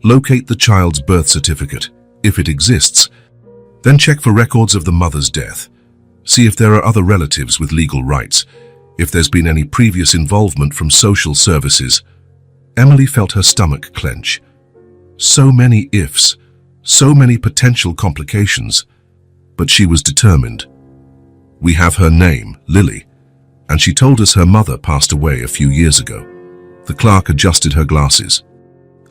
Locate the child's birth certificate, if it exists. Then check for records of the mother's death. See if there are other relatives with legal rights, if there's been any previous involvement from social services. Emily felt her stomach clench. So many ifs, so many potential complications. But she was determined. We have her name, Lily, and she told us her mother passed away a few years ago. The clerk adjusted her glasses.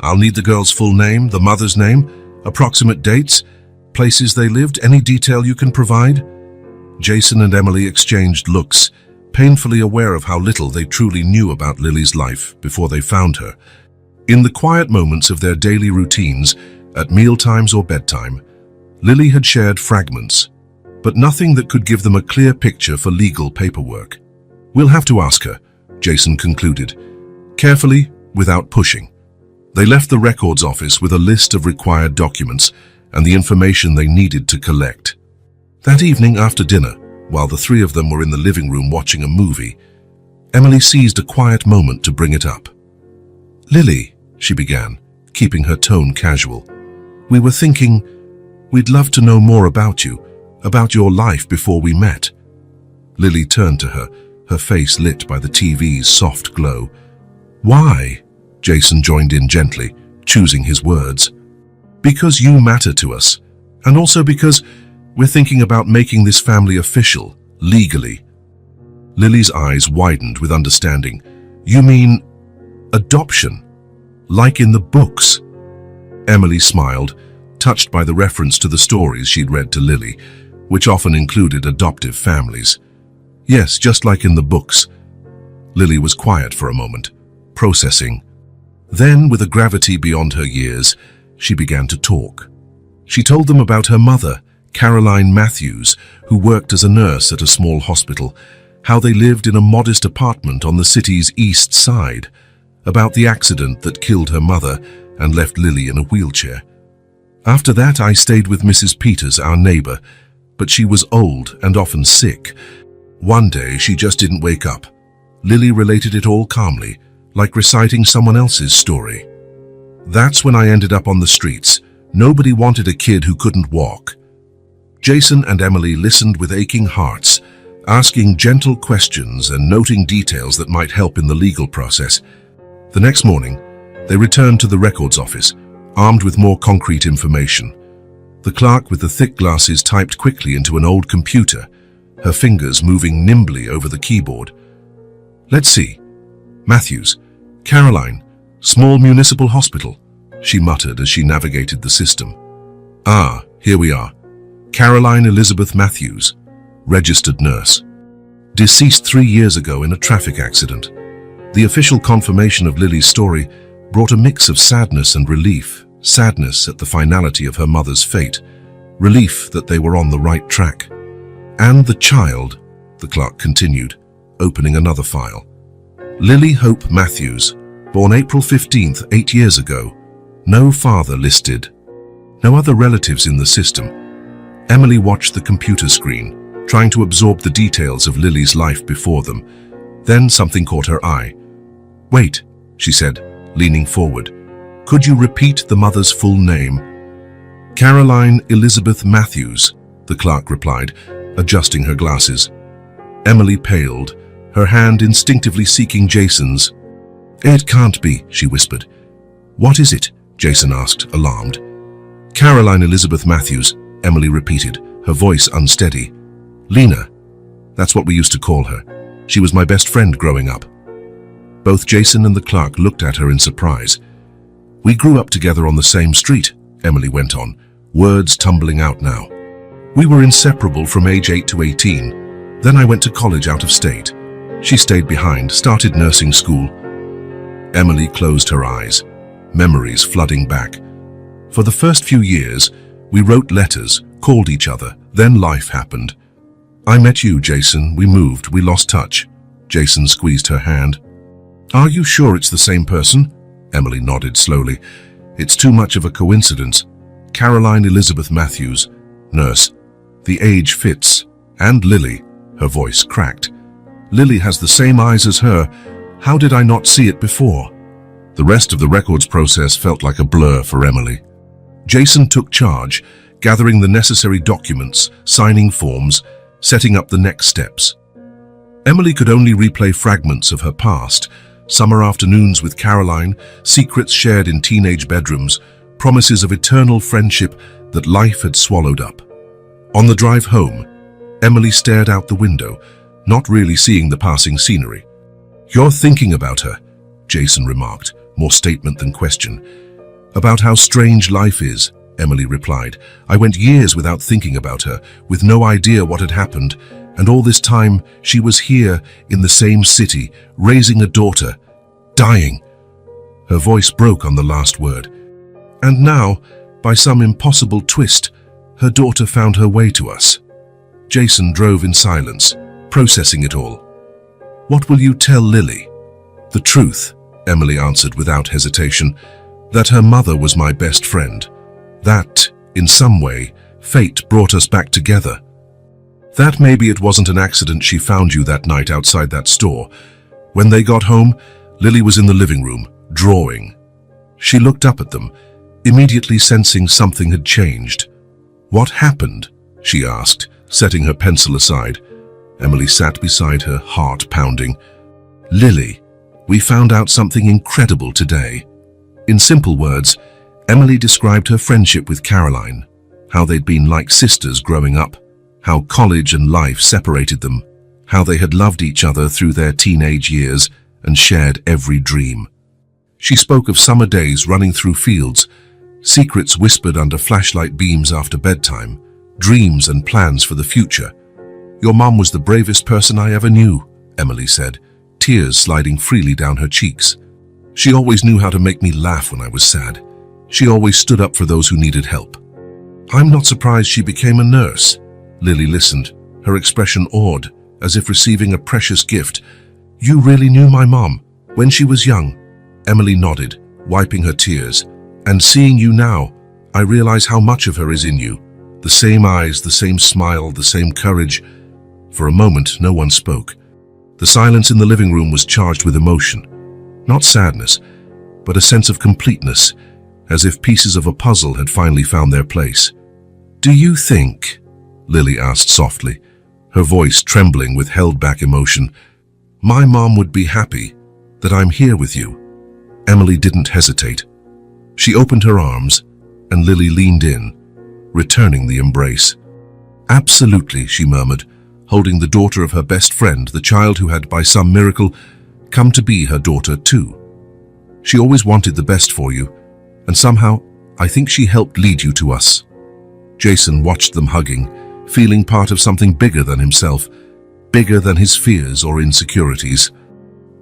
I'll need the girl's full name, the mother's name, approximate dates, places they lived, any detail you can provide. Jason and Emily exchanged looks, painfully aware of how little they truly knew about Lily's life before they found her. In the quiet moments of their daily routines, at mealtimes or bedtime, Lily had shared fragments, but nothing that could give them a clear picture for legal paperwork. We'll have to ask her, Jason concluded, carefully, without pushing. They left the records office with a list of required documents and the information they needed to collect. That evening after dinner, while the three of them were in the living room watching a movie, Emily seized a quiet moment to bring it up. Lily, she began, keeping her tone casual, we were thinking, we'd love to know more about you, about your life before we met. Lily turned to her, her face lit by the TV's soft glow. Why? Jason joined in gently, choosing his words. Because you matter to us, and also because we're thinking about making this family official, legally. Lily's eyes widened with understanding. You mean adoption? Like in the books? Emily smiled, touched by the reference to the stories she'd read to Lily, which often included adoptive families. Yes, just like in the books. Lily was quiet for a moment, processing. Then, with a gravity beyond her years, she began to talk. She told them about her mother, Caroline Matthews, who worked as a nurse at a small hospital, how they lived in a modest apartment on the city's east side, about the accident that killed her mother and left Lily in a wheelchair. After that, I stayed with Mrs. Peters, our neighbor, but she was old and often sick. One day, she just didn't wake up. Lily related it all calmly, like reciting someone else's story. That's when I ended up on the streets. Nobody wanted a kid who couldn't walk. Jason and Emily listened with aching hearts, asking gentle questions and noting details that might help in the legal process. The next morning, they returned to the records office, armed with more concrete information. The clerk with the thick glasses typed quickly into an old computer, her fingers moving nimbly over the keyboard. Let's see. Matthews, Caroline, small municipal hospital, she muttered as she navigated the system. Ah, here we are. Caroline Elizabeth Matthews, registered nurse. Deceased 3 years ago in a traffic accident. The official confirmation of Lily's story brought a mix of sadness and relief. Sadness at the finality of her mother's fate, relief that they were on the right track. And the child, the clerk continued, opening another file. Lily Hope Matthews, born April 15th, 8 years ago. No father listed. No other relatives in the system. Emily watched the computer screen, trying to absorb the details of Lily's life before them. Then something caught her eye. Wait, she said, leaning forward. Could you repeat the mother's full name? Caroline Elizabeth Matthews, the clerk replied, adjusting her glasses. Emily paled, her hand instinctively seeking Jason's. It can't be, she whispered. What is it? Jason asked, alarmed. Caroline Elizabeth Matthews, Emily repeated, her voice unsteady. Lena, that's what we used to call her. She was my best friend growing up. Both Jason and the clerk looked at her in surprise. We grew up together on the same street, Emily went on, words tumbling out now. We were inseparable from age 8 to 18. Then I went to college out of state. She stayed behind, started nursing school. Emily closed her eyes, memories flooding back. For the first few years, we wrote letters, called each other, then life happened. I met you, Jason, we moved, we lost touch. Jason squeezed her hand. Are you sure it's the same person? Emily nodded slowly. It's too much of a coincidence. Caroline Elizabeth Matthews, nurse. The age fits. And Lily, her voice cracked. Lily has the same eyes as her. How did I not see it before? The rest of the records process felt like a blur for Emily. Jason took charge, gathering the necessary documents, signing forms, setting up the next steps. Emily could only replay fragments of her past, summer afternoons with Caroline, secrets shared in teenage bedrooms, promises of eternal friendship that life had swallowed up. On the drive home, Emily stared out the window, not really seeing the passing scenery. "You're thinking about her," Jason remarked, more statement than question. "About how strange life is," Emily replied. "I went years without thinking about her, with no idea what had happened, and all this time she was here in the same city, raising a daughter, dying." Her voice broke on the last word. "And now, by some impossible twist, her daughter found her way to us." Jason drove in silence, processing it all. "What will you tell Lily?" "The truth," Emily answered without hesitation, "that her mother was my best friend. That, in some way, fate brought us back together. That maybe it wasn't an accident she found you that night outside that store. When they got home, Lily was in the living room, drawing. She looked up at them, immediately sensing something had changed. "What happened?" she asked, setting her pencil aside. Emily sat beside her, heart pounding. "Lily, we found out something incredible today." In simple words, Emily described her friendship with Caroline, how they'd been like sisters growing up, how college and life separated them, how they had loved each other through their teenage years and shared every dream. She spoke of summer days running through fields, secrets whispered under flashlight beams after bedtime, dreams and plans for the future. "Your mom was the bravest person I ever knew," Emily said, tears sliding freely down her cheeks. "She always knew how to make me laugh when I was sad. She always stood up for those who needed help." "I'm not surprised she became a nurse." Lily listened, her expression awed, as if receiving a precious gift. "You really knew my mom, when she was young?" Emily nodded, wiping her tears. "And seeing you now, I realize how much of her is in you. The same eyes, the same smile, the same courage." For a moment, no one spoke. The silence in the living room was charged with emotion. Not sadness, but a sense of completeness, as if pieces of a puzzle had finally found their place. "Do you think," Lily asked softly, her voice trembling with held-back emotion, "my mom would be happy that I'm here with you?" Emily didn't hesitate. She opened her arms, and Lily leaned in, returning the embrace. "Absolutely," she murmured, holding the daughter of her best friend, the child who had, by some miracle, come to be her daughter too. "She always wanted the best for you, and somehow, I think she helped lead you to us." Jason watched them hugging, feeling part of something bigger than himself, bigger than his fears or insecurities.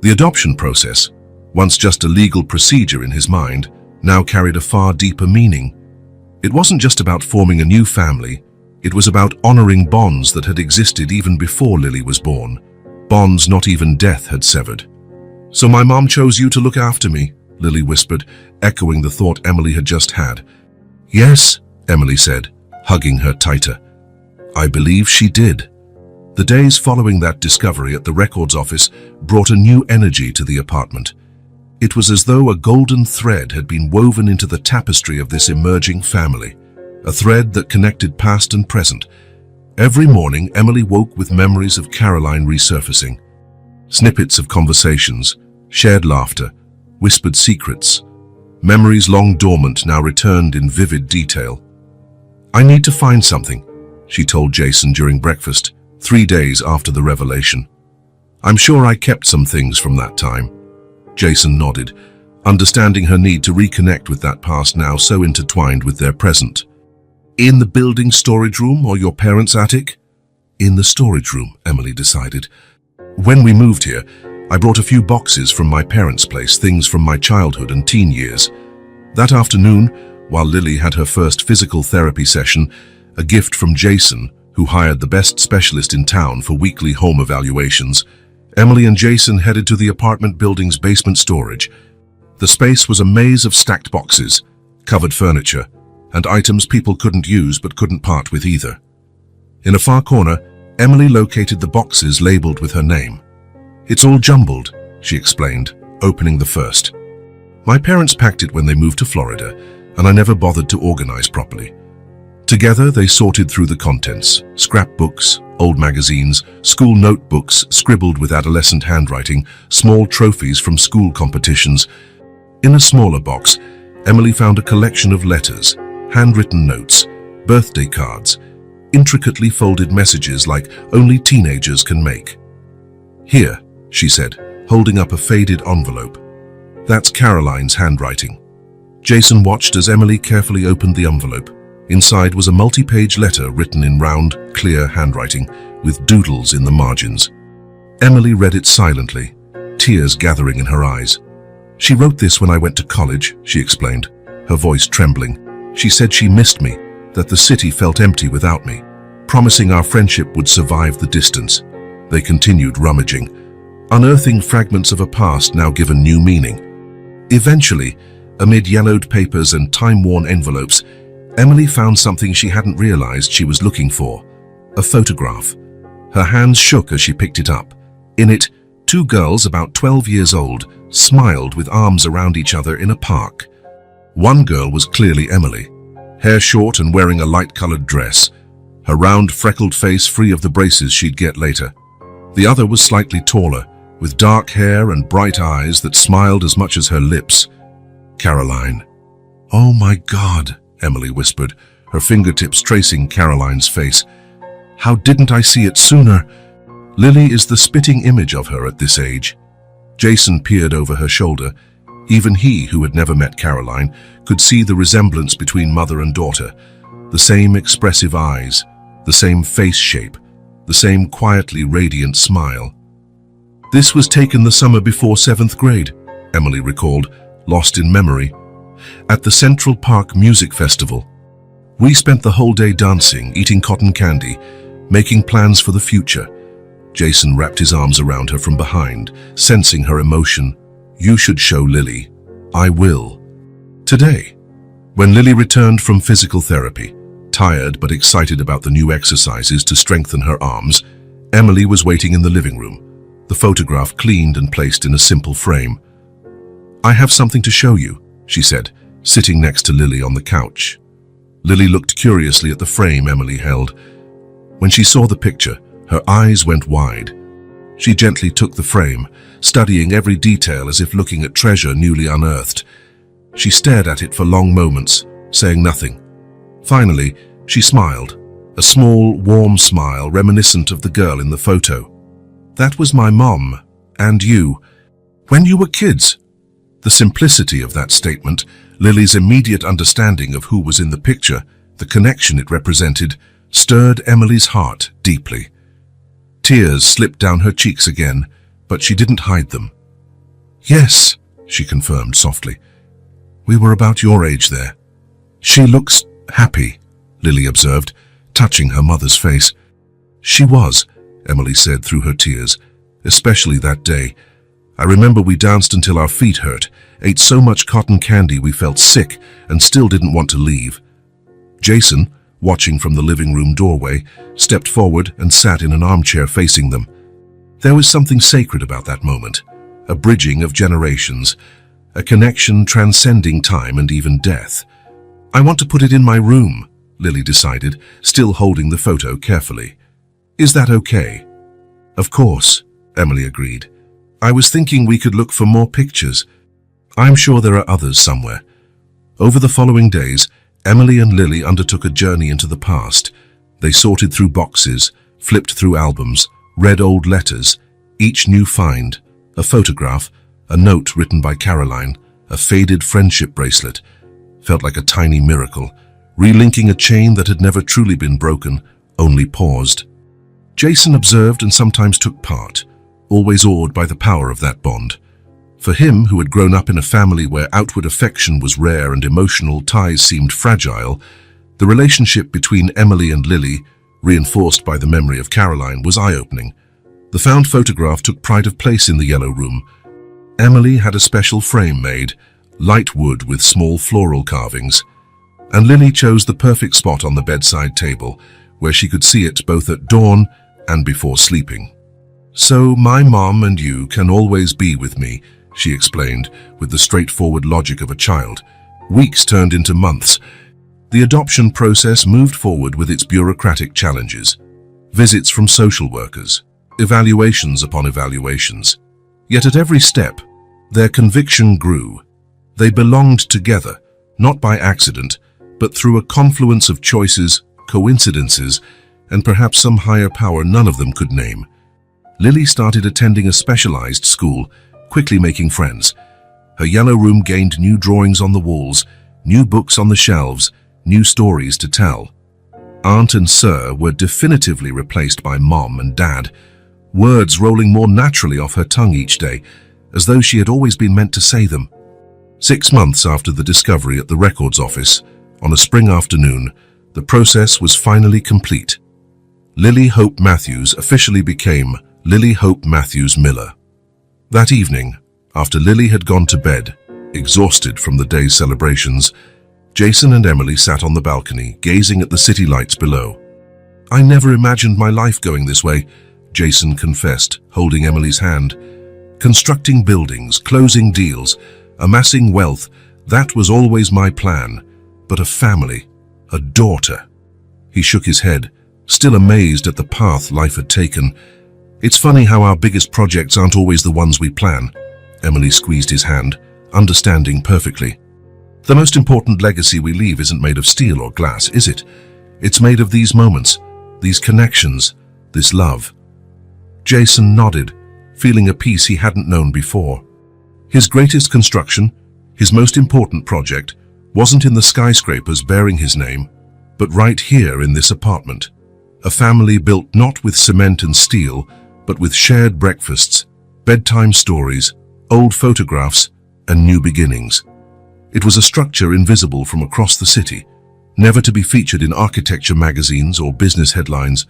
The adoption process, once just a legal procedure in his mind, now carried a far deeper meaning. It wasn't just about forming a new family, it was about honoring bonds that had existed even before Lily was born, bonds not even death had severed. "So my mom chose you to look after me," Lily whispered, echoing the thought Emily had just had. "Yes," Emily said, hugging her tighter. "I believe she did." The days following that discovery at the records office brought a new energy to the apartment. It was as though a golden thread had been woven into the tapestry of this emerging family, a thread that connected past and present. Every morning, Emily woke with memories of Caroline resurfacing. Snippets of conversations, shared laughter, whispered secrets. Memories long dormant now returned in vivid detail. "I need to find something," she told Jason during breakfast, 3 days after the revelation. "I'm sure I kept some things from that time." Jason nodded, understanding her need to reconnect with that past now so intertwined with their present. "In the building storage room or your parents' attic?" "In the storage room," Emily decided. "When we moved here, I brought a few boxes from my parents' place, things from my childhood and teen years. That afternoon, while Lily had her first physical therapy session, a gift from Jason, who hired the best specialist in town for weekly home evaluations, Emily and Jason headed to the apartment building's basement storage. The space was a maze of stacked boxes, covered furniture, and items people couldn't use but couldn't part with either. In a far corner, Emily located the boxes labeled with her name. "It's all jumbled," she explained, opening the first. "My parents packed it when they moved to Florida, and I never bothered to organize properly." Together, they sorted through the contents: scrapbooks, old magazines, school notebooks scribbled with adolescent handwriting, small trophies from school competitions. In a smaller box, Emily found a collection of letters, handwritten notes, birthday cards, intricately folded messages like only teenagers can make. "Here," she said, holding up a faded envelope. "That's Caroline's handwriting." Jason watched as Emily carefully opened the envelope. Inside was a multi-page letter written in round, clear handwriting, with doodles in the margins. Emily read it silently, tears gathering in her eyes. "She wrote this when I went to college," she explained, her voice trembling. "She said she missed me, that the city felt empty without me, promising our friendship would survive the distance." They continued rummaging, unearthing fragments of a past now given new meaning. Eventually, amid yellowed papers and time-worn envelopes, Emily found something she hadn't realized she was looking for: a photograph. Her hands shook as she picked it up. In it, two girls about 12 years old smiled with arms around each other in a park. One girl was clearly Emily, hair short and wearing a light-colored dress, her round, freckled face free of the braces she'd get later. The other was slightly taller, with dark hair and bright eyes that smiled as much as her lips. Caroline. "Oh my God," Emily whispered, her fingertips tracing Caroline's face. "How didn't I see it sooner?" Lily is the spitting image of her at this age. Jason peered over her shoulder. Even he, who had never met Caroline, could see the resemblance between mother and daughter. The same expressive eyes, the same face shape, the same quietly radiant smile. "This was taken the summer before 7th grade, Emily recalled, lost in memory. "At the Central Park Music Festival. We spent the whole day dancing, eating cotton candy, making plans for the future." Jason wrapped his arms around her from behind, sensing her emotion. "You should show Lily." "I will." Today, when Lily returned from physical therapy, tired but excited about the new exercises to strengthen her arms, Emily was waiting in the living room, the photograph cleaned and placed in a simple frame. "I have something to show you," she said, sitting next to Lily on the couch. Lily looked curiously at the frame Emily held. When she saw the picture, her eyes went wide. She gently took the frame, studying every detail as if looking at treasure newly unearthed. She stared at it for long moments, saying nothing. Finally, she smiled, a small, warm smile reminiscent of the girl in the photo. "That was my mom, and you, when you were kids." The simplicity of that statement, Lily's immediate understanding of who was in the picture, the connection it represented, stirred Emily's heart deeply. Tears slipped down her cheeks again, but she didn't hide them. "Yes," she confirmed softly. "We were about your age there." "She looks happy," Lily observed, touching her mother's face. "She was," Emily said through her tears, "especially that day. I remember we danced until our feet hurt, ate so much cotton candy we felt sick and still didn't want to leave." Jason, watching from the living room doorway, stepped forward and sat in an armchair facing them. There was something sacred about that moment, a bridging of generations, a connection transcending time and even death. "I want to put it in my room," Lily decided, still holding the photo carefully. "Is that okay?" "Of course," Emily agreed. "I was thinking we could look for more pictures. I'm sure there are others somewhere." Over the following days, Emily and Lily undertook a journey into the past. They sorted through boxes, flipped through albums, read old letters, each new find, a photograph, a note written by Caroline, a faded friendship bracelet, felt like a tiny miracle, relinking a chain that had never truly been broken, only paused. Jason observed and sometimes took part, always awed by the power of that bond. For him, who had grown up in a family where outward affection was rare and emotional ties seemed fragile, the relationship between Emily and Lily, reinforced by the memory of Caroline, was eye-opening. The found photograph took pride of place in the yellow room. Emily had a special frame made, light wood with small floral carvings. And Lily chose the perfect spot on the bedside table, where she could see it both at dawn and before sleeping. "So my mom and you can always be with me," she explained, with the straightforward logic of a child. Weeks turned into months. The adoption process moved forward with its bureaucratic challenges. Visits from social workers, evaluations upon evaluations. Yet at every step, their conviction grew. They belonged together, not by accident, but through a confluence of choices, coincidences, and perhaps some higher power none of them could name. Lily started attending a specialized school, quickly making friends. Her yellow room gained new drawings on the walls, new books on the shelves, new stories to tell. Aunt and Sir were definitively replaced by Mom and Dad, words rolling more naturally off her tongue each day, as though she had always been meant to say them. 6 months after the discovery at the records office, on a spring afternoon, the process was finally complete. Lily Hope Matthews officially became Lily Hope Matthews Miller. That evening, after Lily had gone to bed, exhausted from the day's celebrations, Jason and Emily sat on the balcony, gazing at the city lights below. "I never imagined my life going this way," Jason confessed, holding Emily's hand. "Constructing buildings, closing deals, amassing wealth, that was always my plan. But a family, a daughter." He shook his head, still amazed at the path life had taken. "It's funny how our biggest projects aren't always the ones we plan." Emily squeezed his hand, understanding perfectly. "The most important legacy we leave isn't made of steel or glass, is it? It's made of these moments, these connections, this love." Jason nodded, feeling a peace he hadn't known before. His greatest construction, his most important project, wasn't in the skyscrapers bearing his name, but right here in this apartment. A family built not with cement and steel, but with shared breakfasts, bedtime stories, old photographs, and new beginnings. It was a structure invisible from across the city, never to be featured in architecture magazines or business headlines.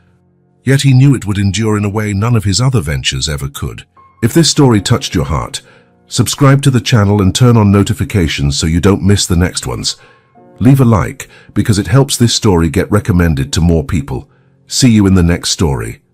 Yet he knew it would endure in a way none of his other ventures ever could. If this story touched your heart, subscribe to the channel and turn on notifications so you don't miss the next ones. Leave a like because it helps this story get recommended to more people. See you in the next story.